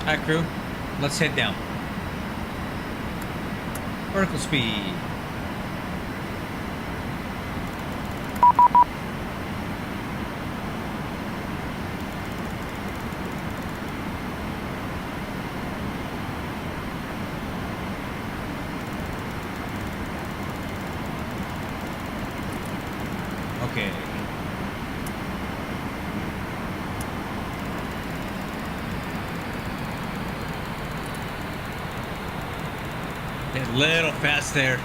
Alright, crew. Let's head down. Vertical speed. Okay. Get a little fast there.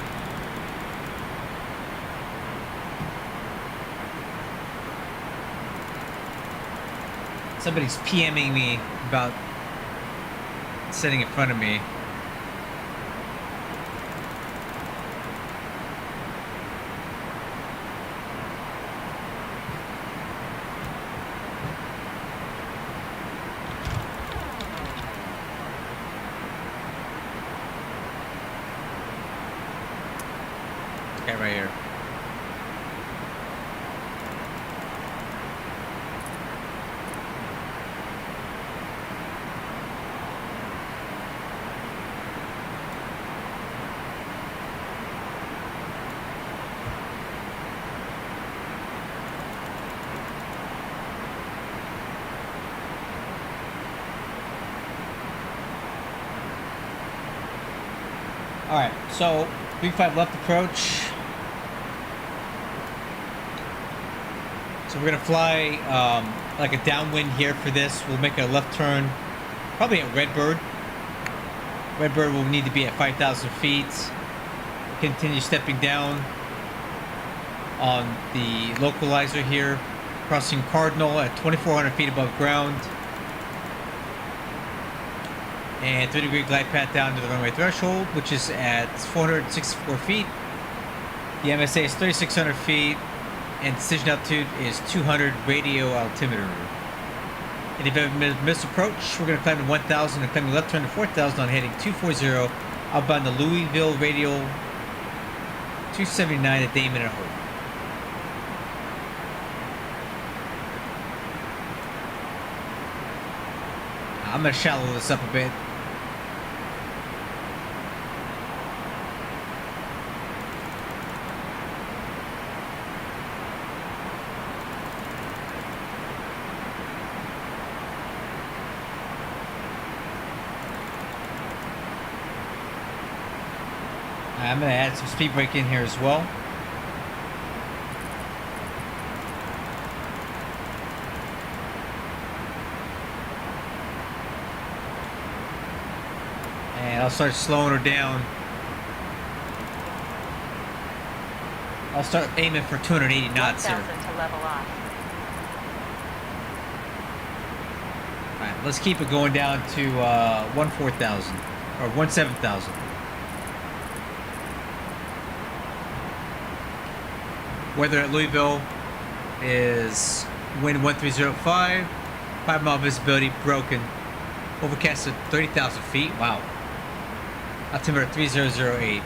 Somebody's PMing me about sitting in front of me. Okay, right here. All right, so Big 5 left approach. So we're gonna fly like a downwind here for this. We'll make a left turn, probably at Redbird. Redbird will need to be at 5,000 feet. Continue stepping down on the localizer here, crossing Cardinal at 2,400 feet above ground. And 3-degree glide path down to the runway threshold, which is at 464 feet. The MSA is 3,600 feet. And decision altitude is 200 radio altimeter. And if you miss approach, we're going to climb to 1,000 and climb the left turn to 4,000 on heading 240 outbound to Louisville radial 279 at Damon and Hope. I'm going to shallow this up a bit. I'm going to add some speed brake in here as well. And I'll start slowing her down. I'll start aiming for 280 knots here. 1,000 to level off. Alright, let's keep it going down to 14,000 or 17,000. Weather at Louisville is wind 1305, 5-mile visibility broken, overcast at 30,000 feet. Wow. Altimeter 3008.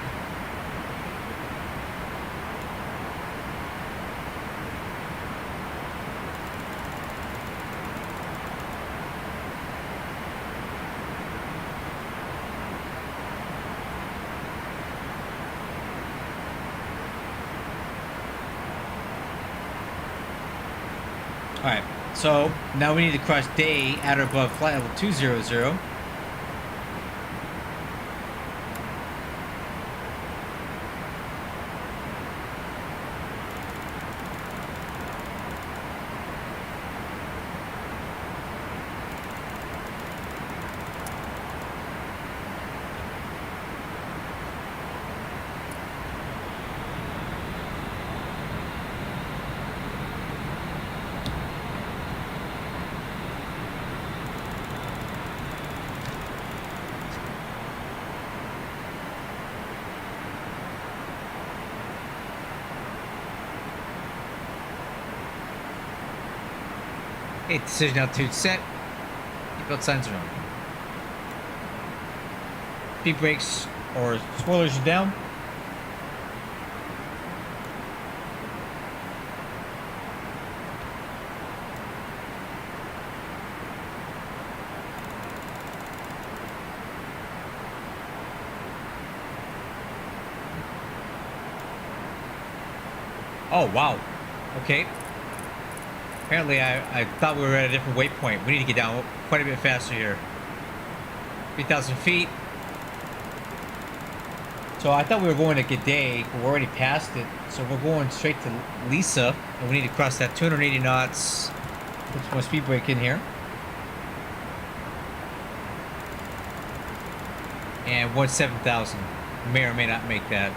Alright, so now we need to cross day at or above flight level 200. Okay, decision altitude set. Seatbelt signs are on. Speed brakes or spoilers are down. Oh, wow. Okay. Apparently, I thought we were at a different waypoint. We need to get down quite a bit faster here. 3,000 feet. So I thought we were going to G'day, but we're already past it. So we're going straight to Lisa, and we need to cross that 280 knots. Put my speed brake in here. And 17,000. May or may not make that.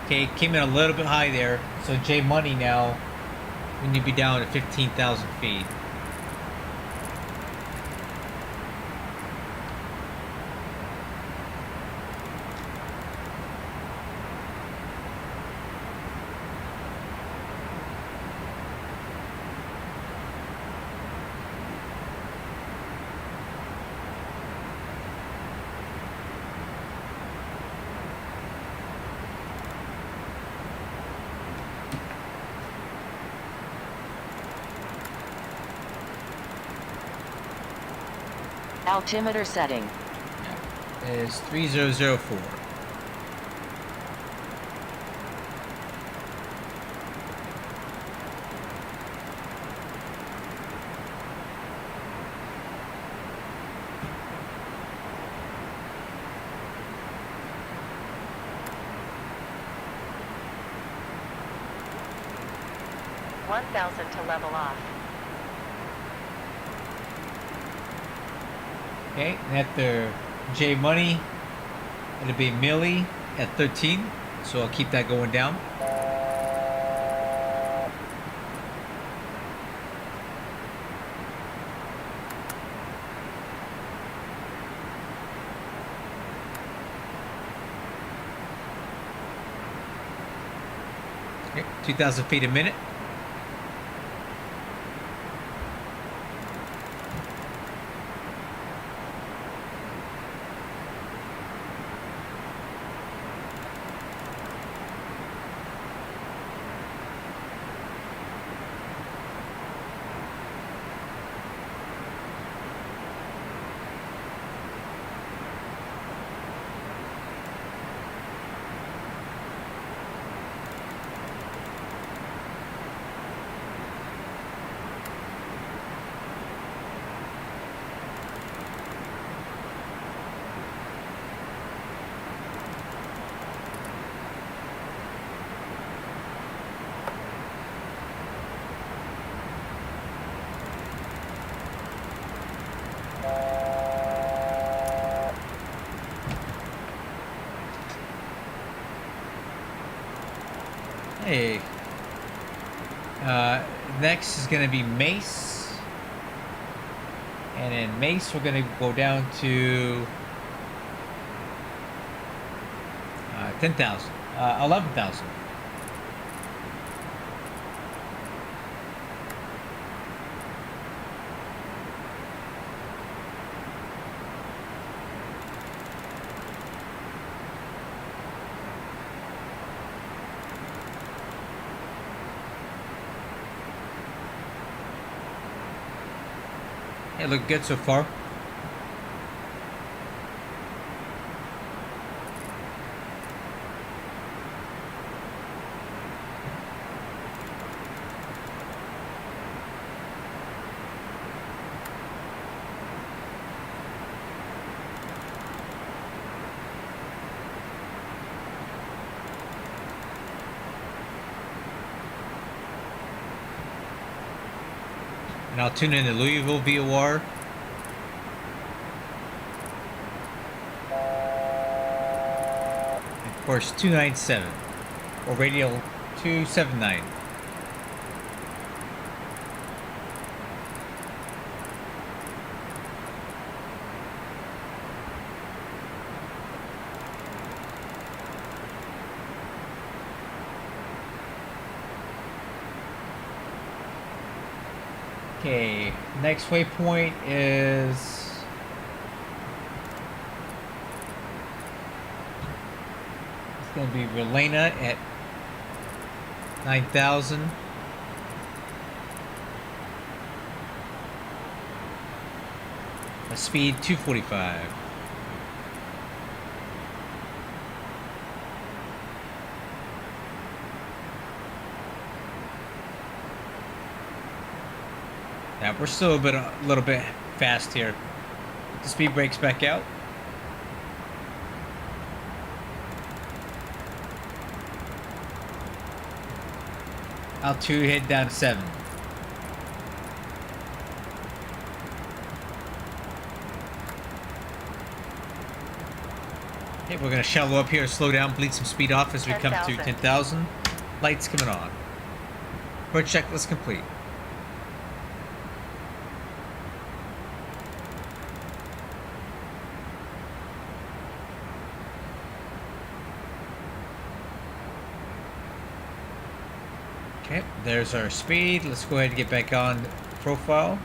Okay, came in a little bit high there. So J Money now, we need to be down to 15,000 feet. Altimeter setting. Is 3004. $1,000 to level off. Okay, and at the J Money, it'll be Millie at 13, so I'll keep that going down. Okay, 2,000 feet a minute. Hey. Next is going to be Mace. And in Mace, we're going to go down to 10,000. 11,000. It looked good so far. And I'll tune in the Louisville VOR. Of course, 297 or radio 279. Okay, next waypoint is it's gonna be Relena at 9,000. A speed 245. Yeah, we're still a little bit fast here. The speed brakes back out. Altitude head down to 7. Okay, we're gonna shallow up here, slow down, bleed some speed off as we come to 10,000. Lights coming on. Bird checklist complete. Okay, there's our speed. Let's go ahead and get back on profile.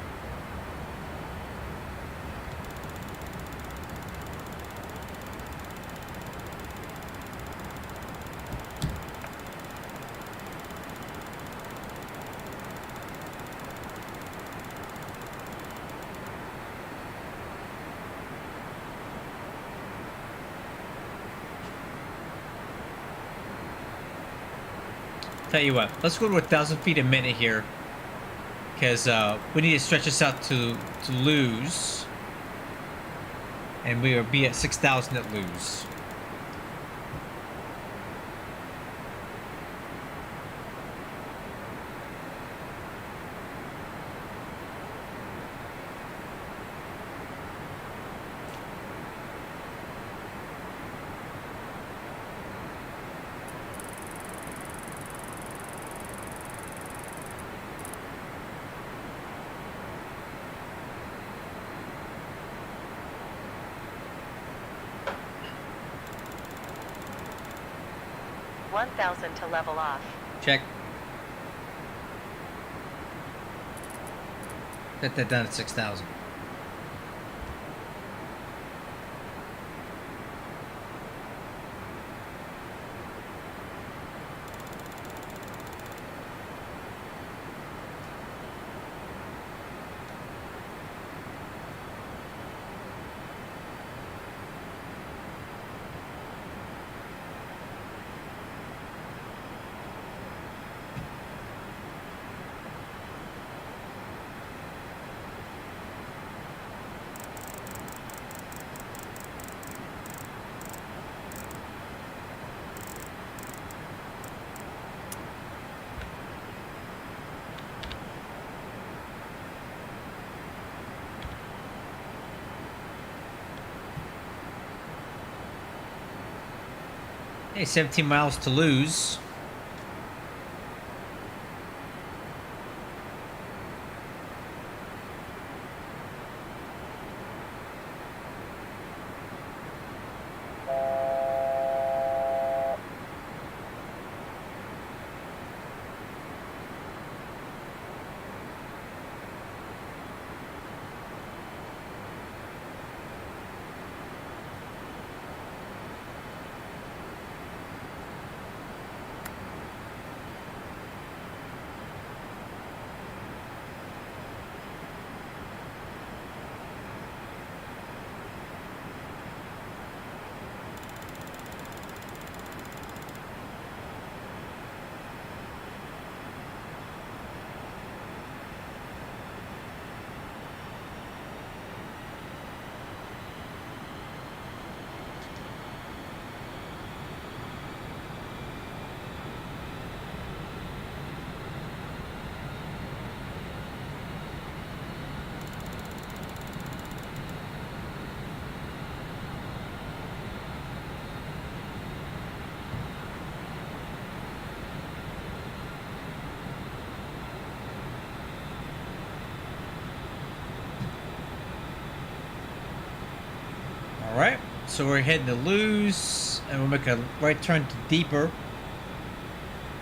Tell you what, let's go to 1,000 feet a minute here, because we need to stretch this out to lose, and we will be at 6,000 at lose. $1,000 to level off. Check. Set that down at 6,000. Hey, 17 miles to lose. Alright, so we're heading to lose, and we'll make a right turn to deeper.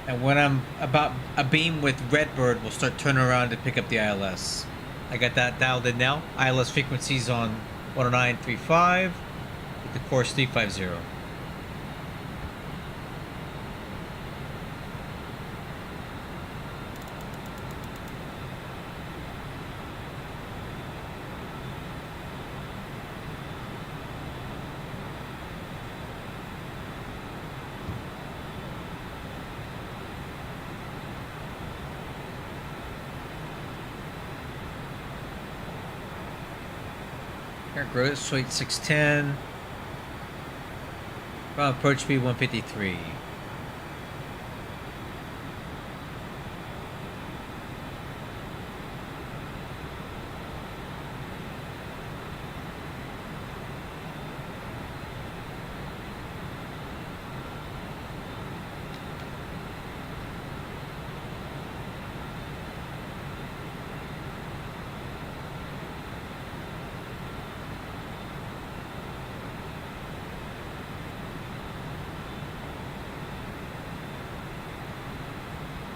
And when I'm about a beam with Redbird, we'll start turning around to pick up the ILS. I got that dialed in now. ILS frequencies on 109.35 with the course 350. Air gross, Suite 610. Ground approach speed 153.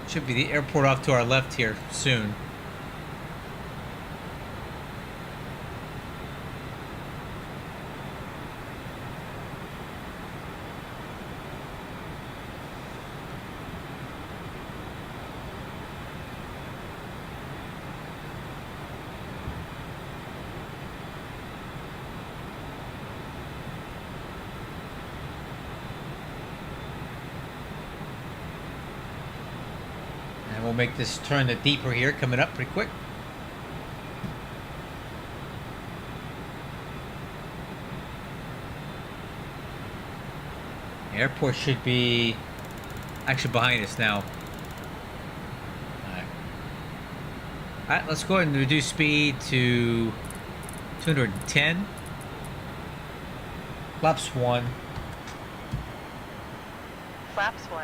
Should be the airport off to our left here soon. And we'll make this turn to deeper here, coming up pretty quick. The airport should be actually behind us now. Alright, let's go ahead and reduce speed to 210. Flaps 1. Flaps 1.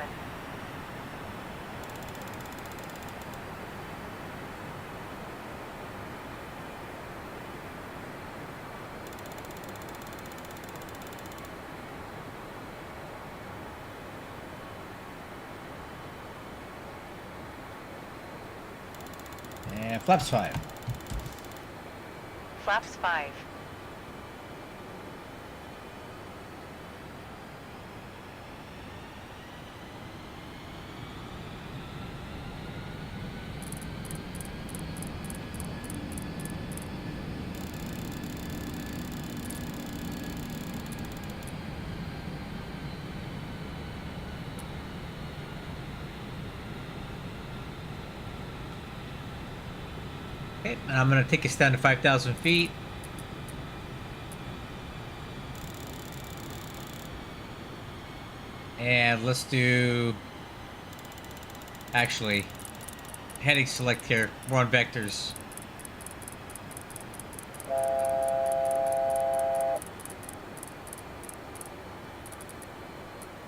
And flaps 5. Flaps 5. Okay, and I'm gonna take us down to 5,000 feet. And let's do, actually, heading select here. We're on vectors.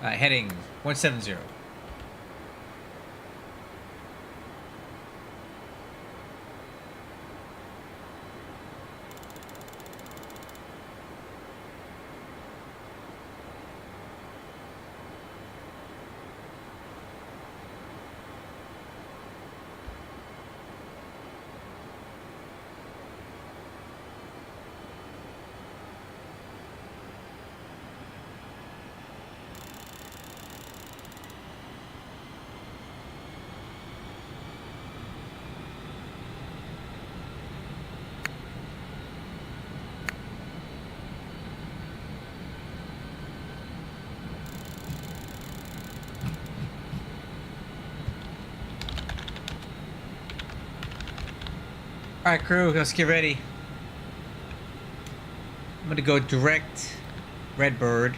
Heading 170. Alright, crew, let's get ready. I'm gonna go direct Redbird.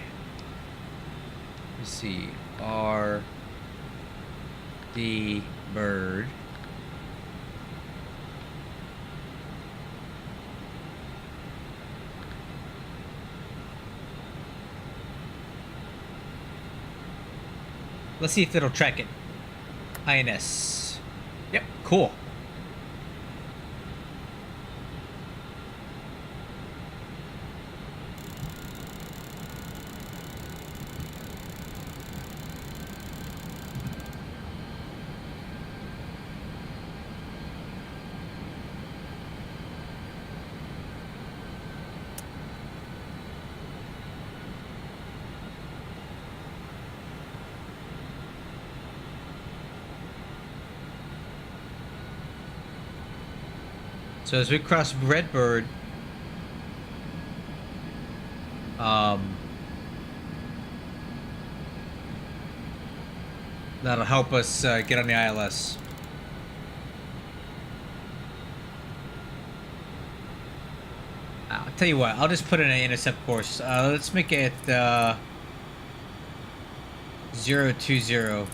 Let's see. R D Bird. Let's see if it'll track it. INS. Yep, cool. So as we cross Redbird, that'll help us get on the ILS. I'll tell you what, I'll just put in an intercept course. Let's make it 020.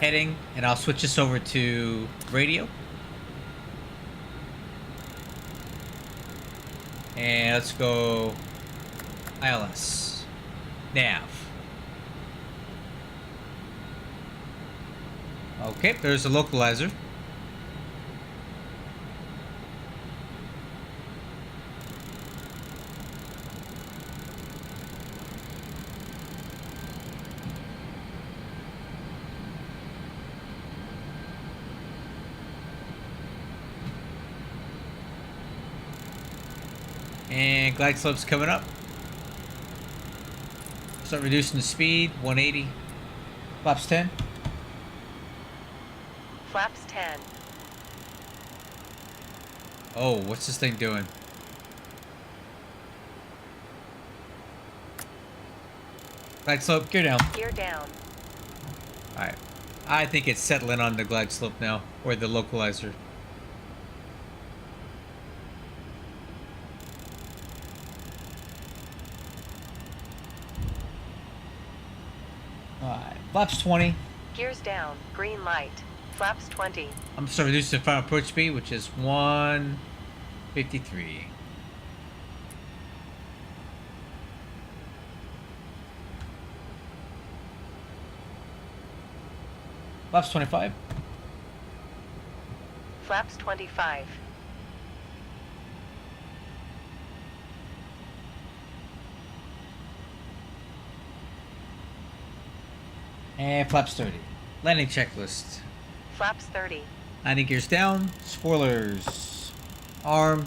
Heading, and I'll switch this over to radio. And let's go ILS. Nav. Okay, there's a localizer. And glide slope's coming up. Start reducing the speed, 180. Flaps 10. Flaps 10. Oh, what's this thing doing? Glide slope, gear down. Gear down. Alright. I think it's settling on the glide slope now, or the localizer. Alright, flaps 20. Gears down. Green light. Flaps 20. I'm going to start reducing the final approach speed, which is 153. Flaps 25. Flaps 25. And flaps 30. Landing checklist. Flaps 30. Landing gears down. Spoilers. Armed.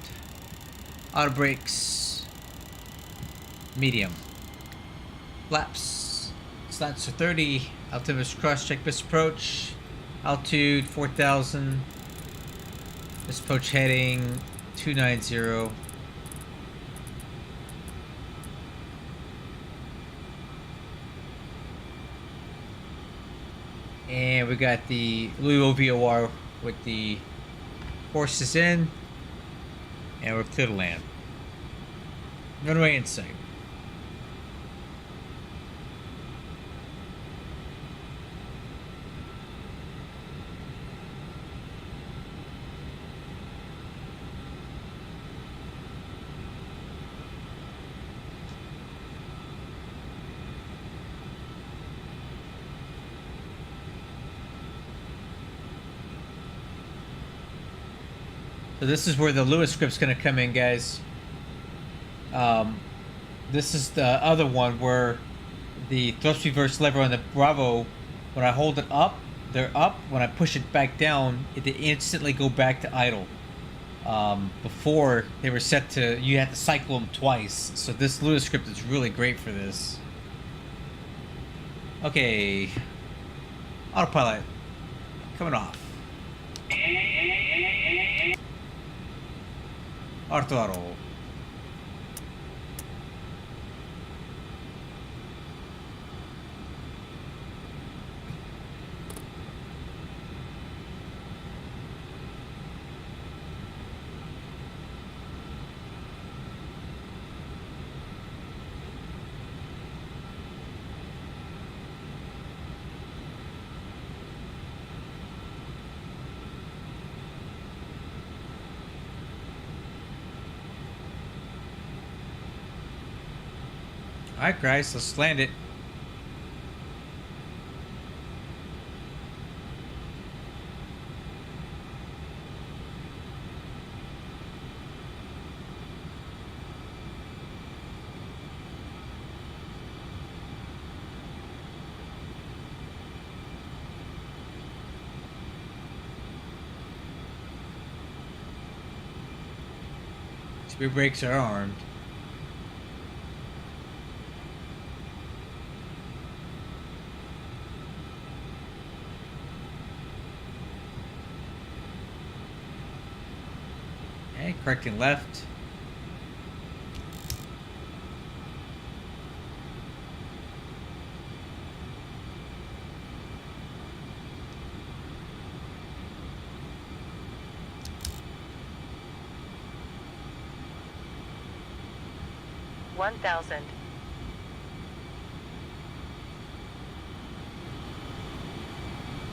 Auto brakes. Medium. Flaps. Slats are 30. Altimeter's cross check this approach. Altitude 4,000. This approach heading 290. And we got the Louisville VOR with the forces in. And we're clear to land. Runway in sight. So this is where the Lewis script's going to come in, guys. This is the other one where the thrust reverse lever on the Bravo, when I hold it up, they're up. When I push it back down, they instantly go back to idle. Before, they were set to, you had to cycle them twice. So this Lewis script is really great for this. Okay. Autopilot. Coming off. Throttle. Alright, guys, let's land it. Speed brakes are armed. Correcting left. $1,000.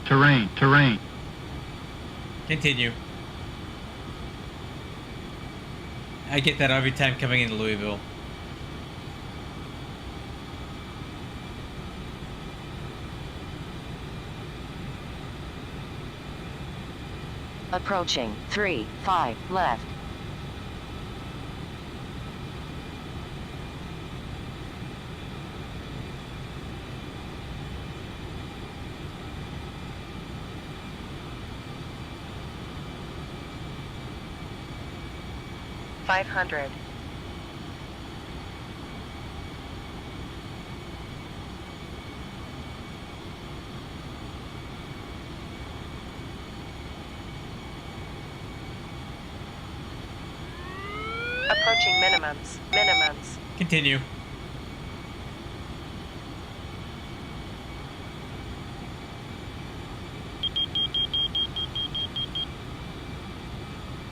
Terrain. Continue. I get that every time coming into Louisville. Approaching 3-5 left. $500. Approaching minimums. Continue.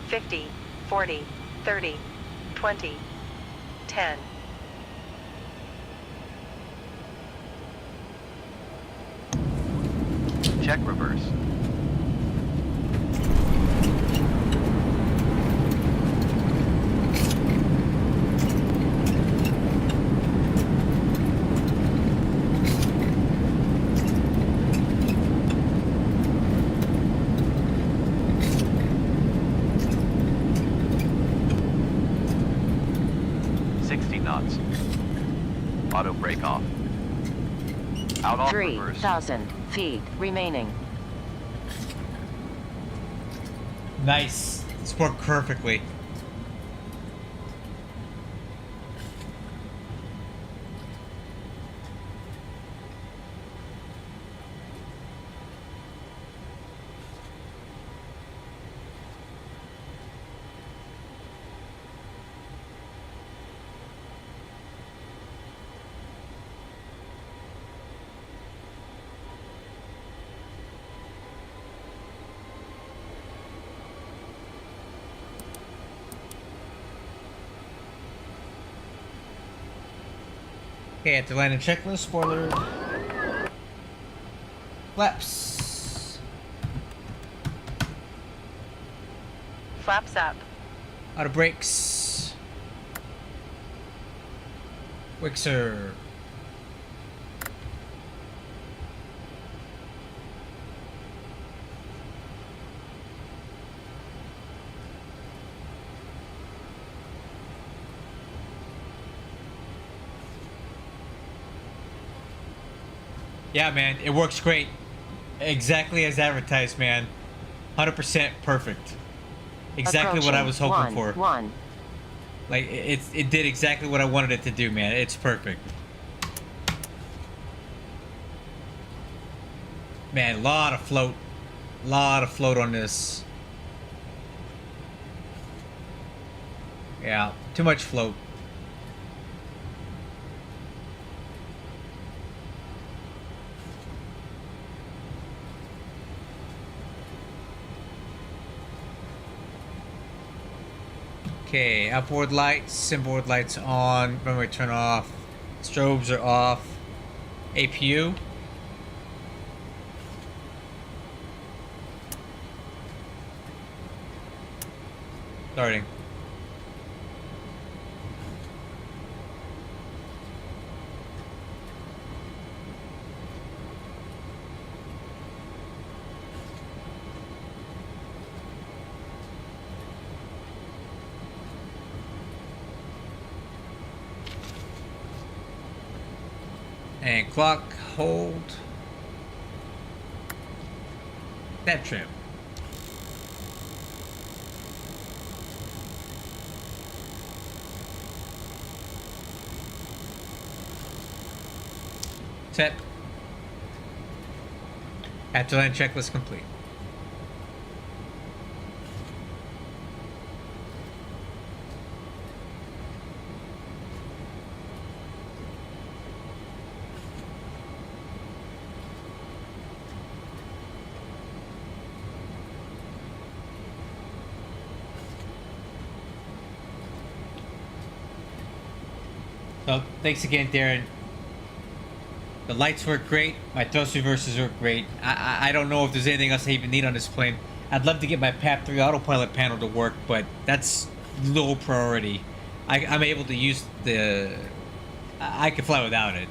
$50, $40, $30, $20, $10. Check reverse. Auto brake off. Out off reverse. 3,000 feet remaining. Nice. This worked perfectly. Okay, at the landing checklist, spoiler. Flaps. Flaps up. Auto brakes. Wixer. Yeah, man, it works great. Exactly as advertised, man. 100% perfect. Exactly what I was hoping for. Like, it did exactly what I wanted it to do, man. It's perfect. Man, a lot of float. Lot of float on this. Yeah, too much float. Okay, outboard lights, inboard lights on, runway turn off, strobes are off, APU. Starting. And clock, hold. That trim. Set. After land checklist complete. So thanks again, Darren. The lights work great. My thrust reversers work great. I don't know if there's anything else I even need on this plane. I'd love to get my PAP 3 autopilot panel to work, but that's low priority. I'm able to use the... I can fly without it.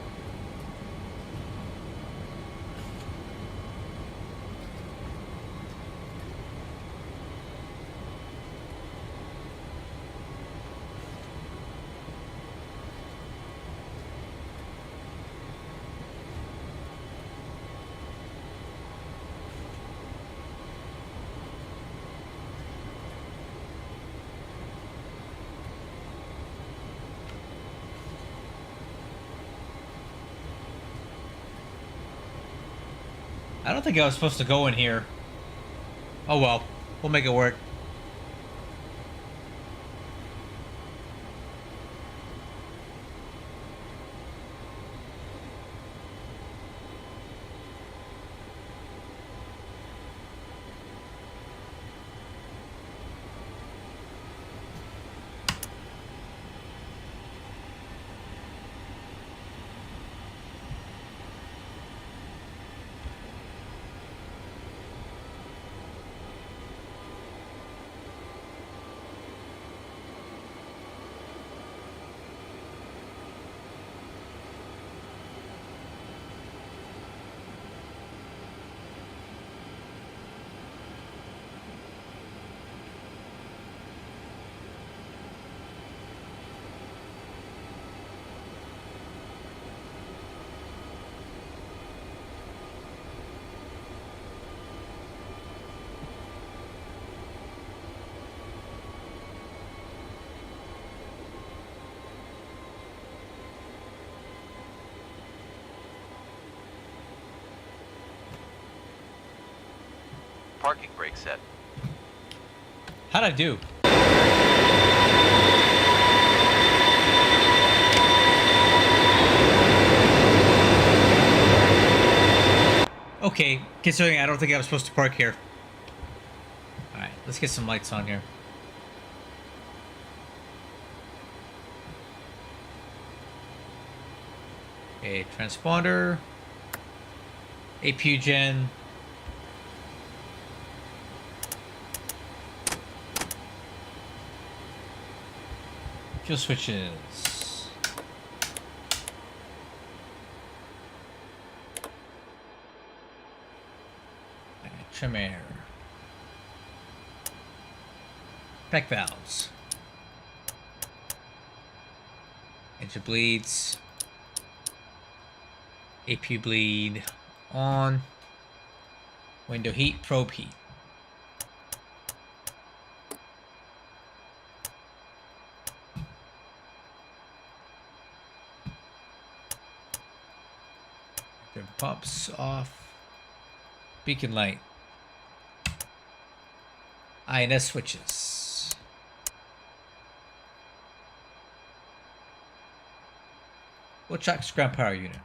I don't think I was supposed to go in here. Oh well, we'll make it work. Parking brake set. How'd I do? Okay, considering I don't think I was supposed to park here. Alright, let's get some lights on here. Okay, transponder. APU gen. Fuel switches. Trim air. Pack valves. Engine bleeds. APU bleed on. Window heat, probe heat. Pops off. Beacon light. INS switches. We'll check ground power unit.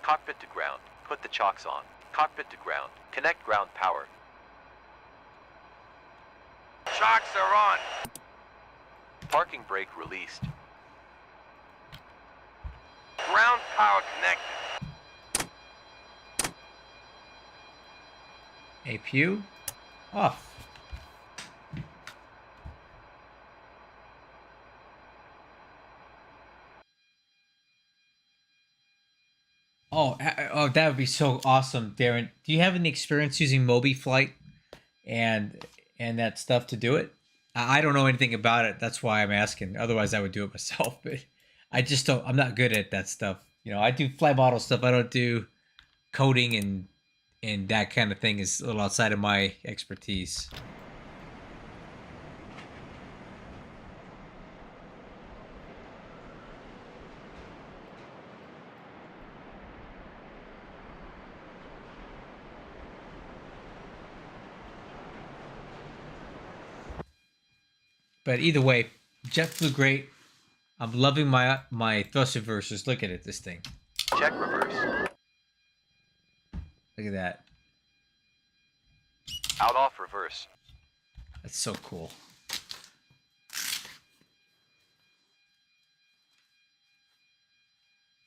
Cockpit to ground. Put the chocks on. Cockpit to ground. Connect ground power. Shocks are on. Parking brake released. Ground power connected. APU off. Oh, that would be so awesome, Darren. Do you have any experience using Mobi Flight and that stuff to do it? I don't know anything about it. That's why I'm asking. Otherwise, I would do it myself. But I just don't. I'm not good at that stuff. You know, I do flight model stuff. I don't do coding and that kind of thing. Is a little outside of my expertise. But either way, jet flew great. I'm loving my thrust reversers. Look at it, this thing. Check reverse. Look at that. Out off reverse. That's so cool.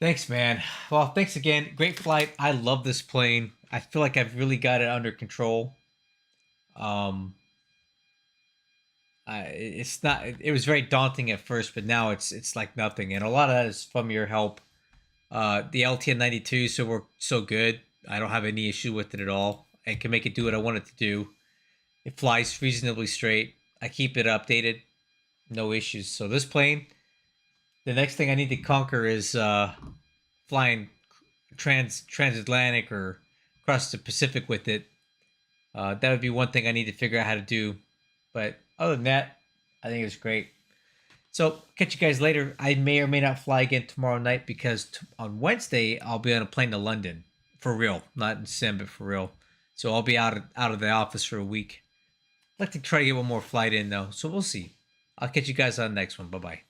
Thanks, man. Well, thanks again. Great flight. I love this plane. I feel like I've really got it under control. Um, it's not. It was very daunting at first, but now it's like nothing. And a lot of that is from your help. The LTN 92 so we're so good. I don't have any issue with it at all. I can make it do what I want it to do. It flies reasonably straight. I keep it updated. No issues. So this plane, the next thing I need to conquer is flying transatlantic or across the Pacific with it. That would be one thing I need to figure out how to do. But other than that, I think it's great. So catch you guys later. I may or may not fly again tomorrow night because on Wednesday I'll be on a plane to London for real, not in sim, but for real. So I'll be out of the office for a week. I'd like to try to get one more flight in though, so we'll see. I'll catch you guys on the next one. Bye bye.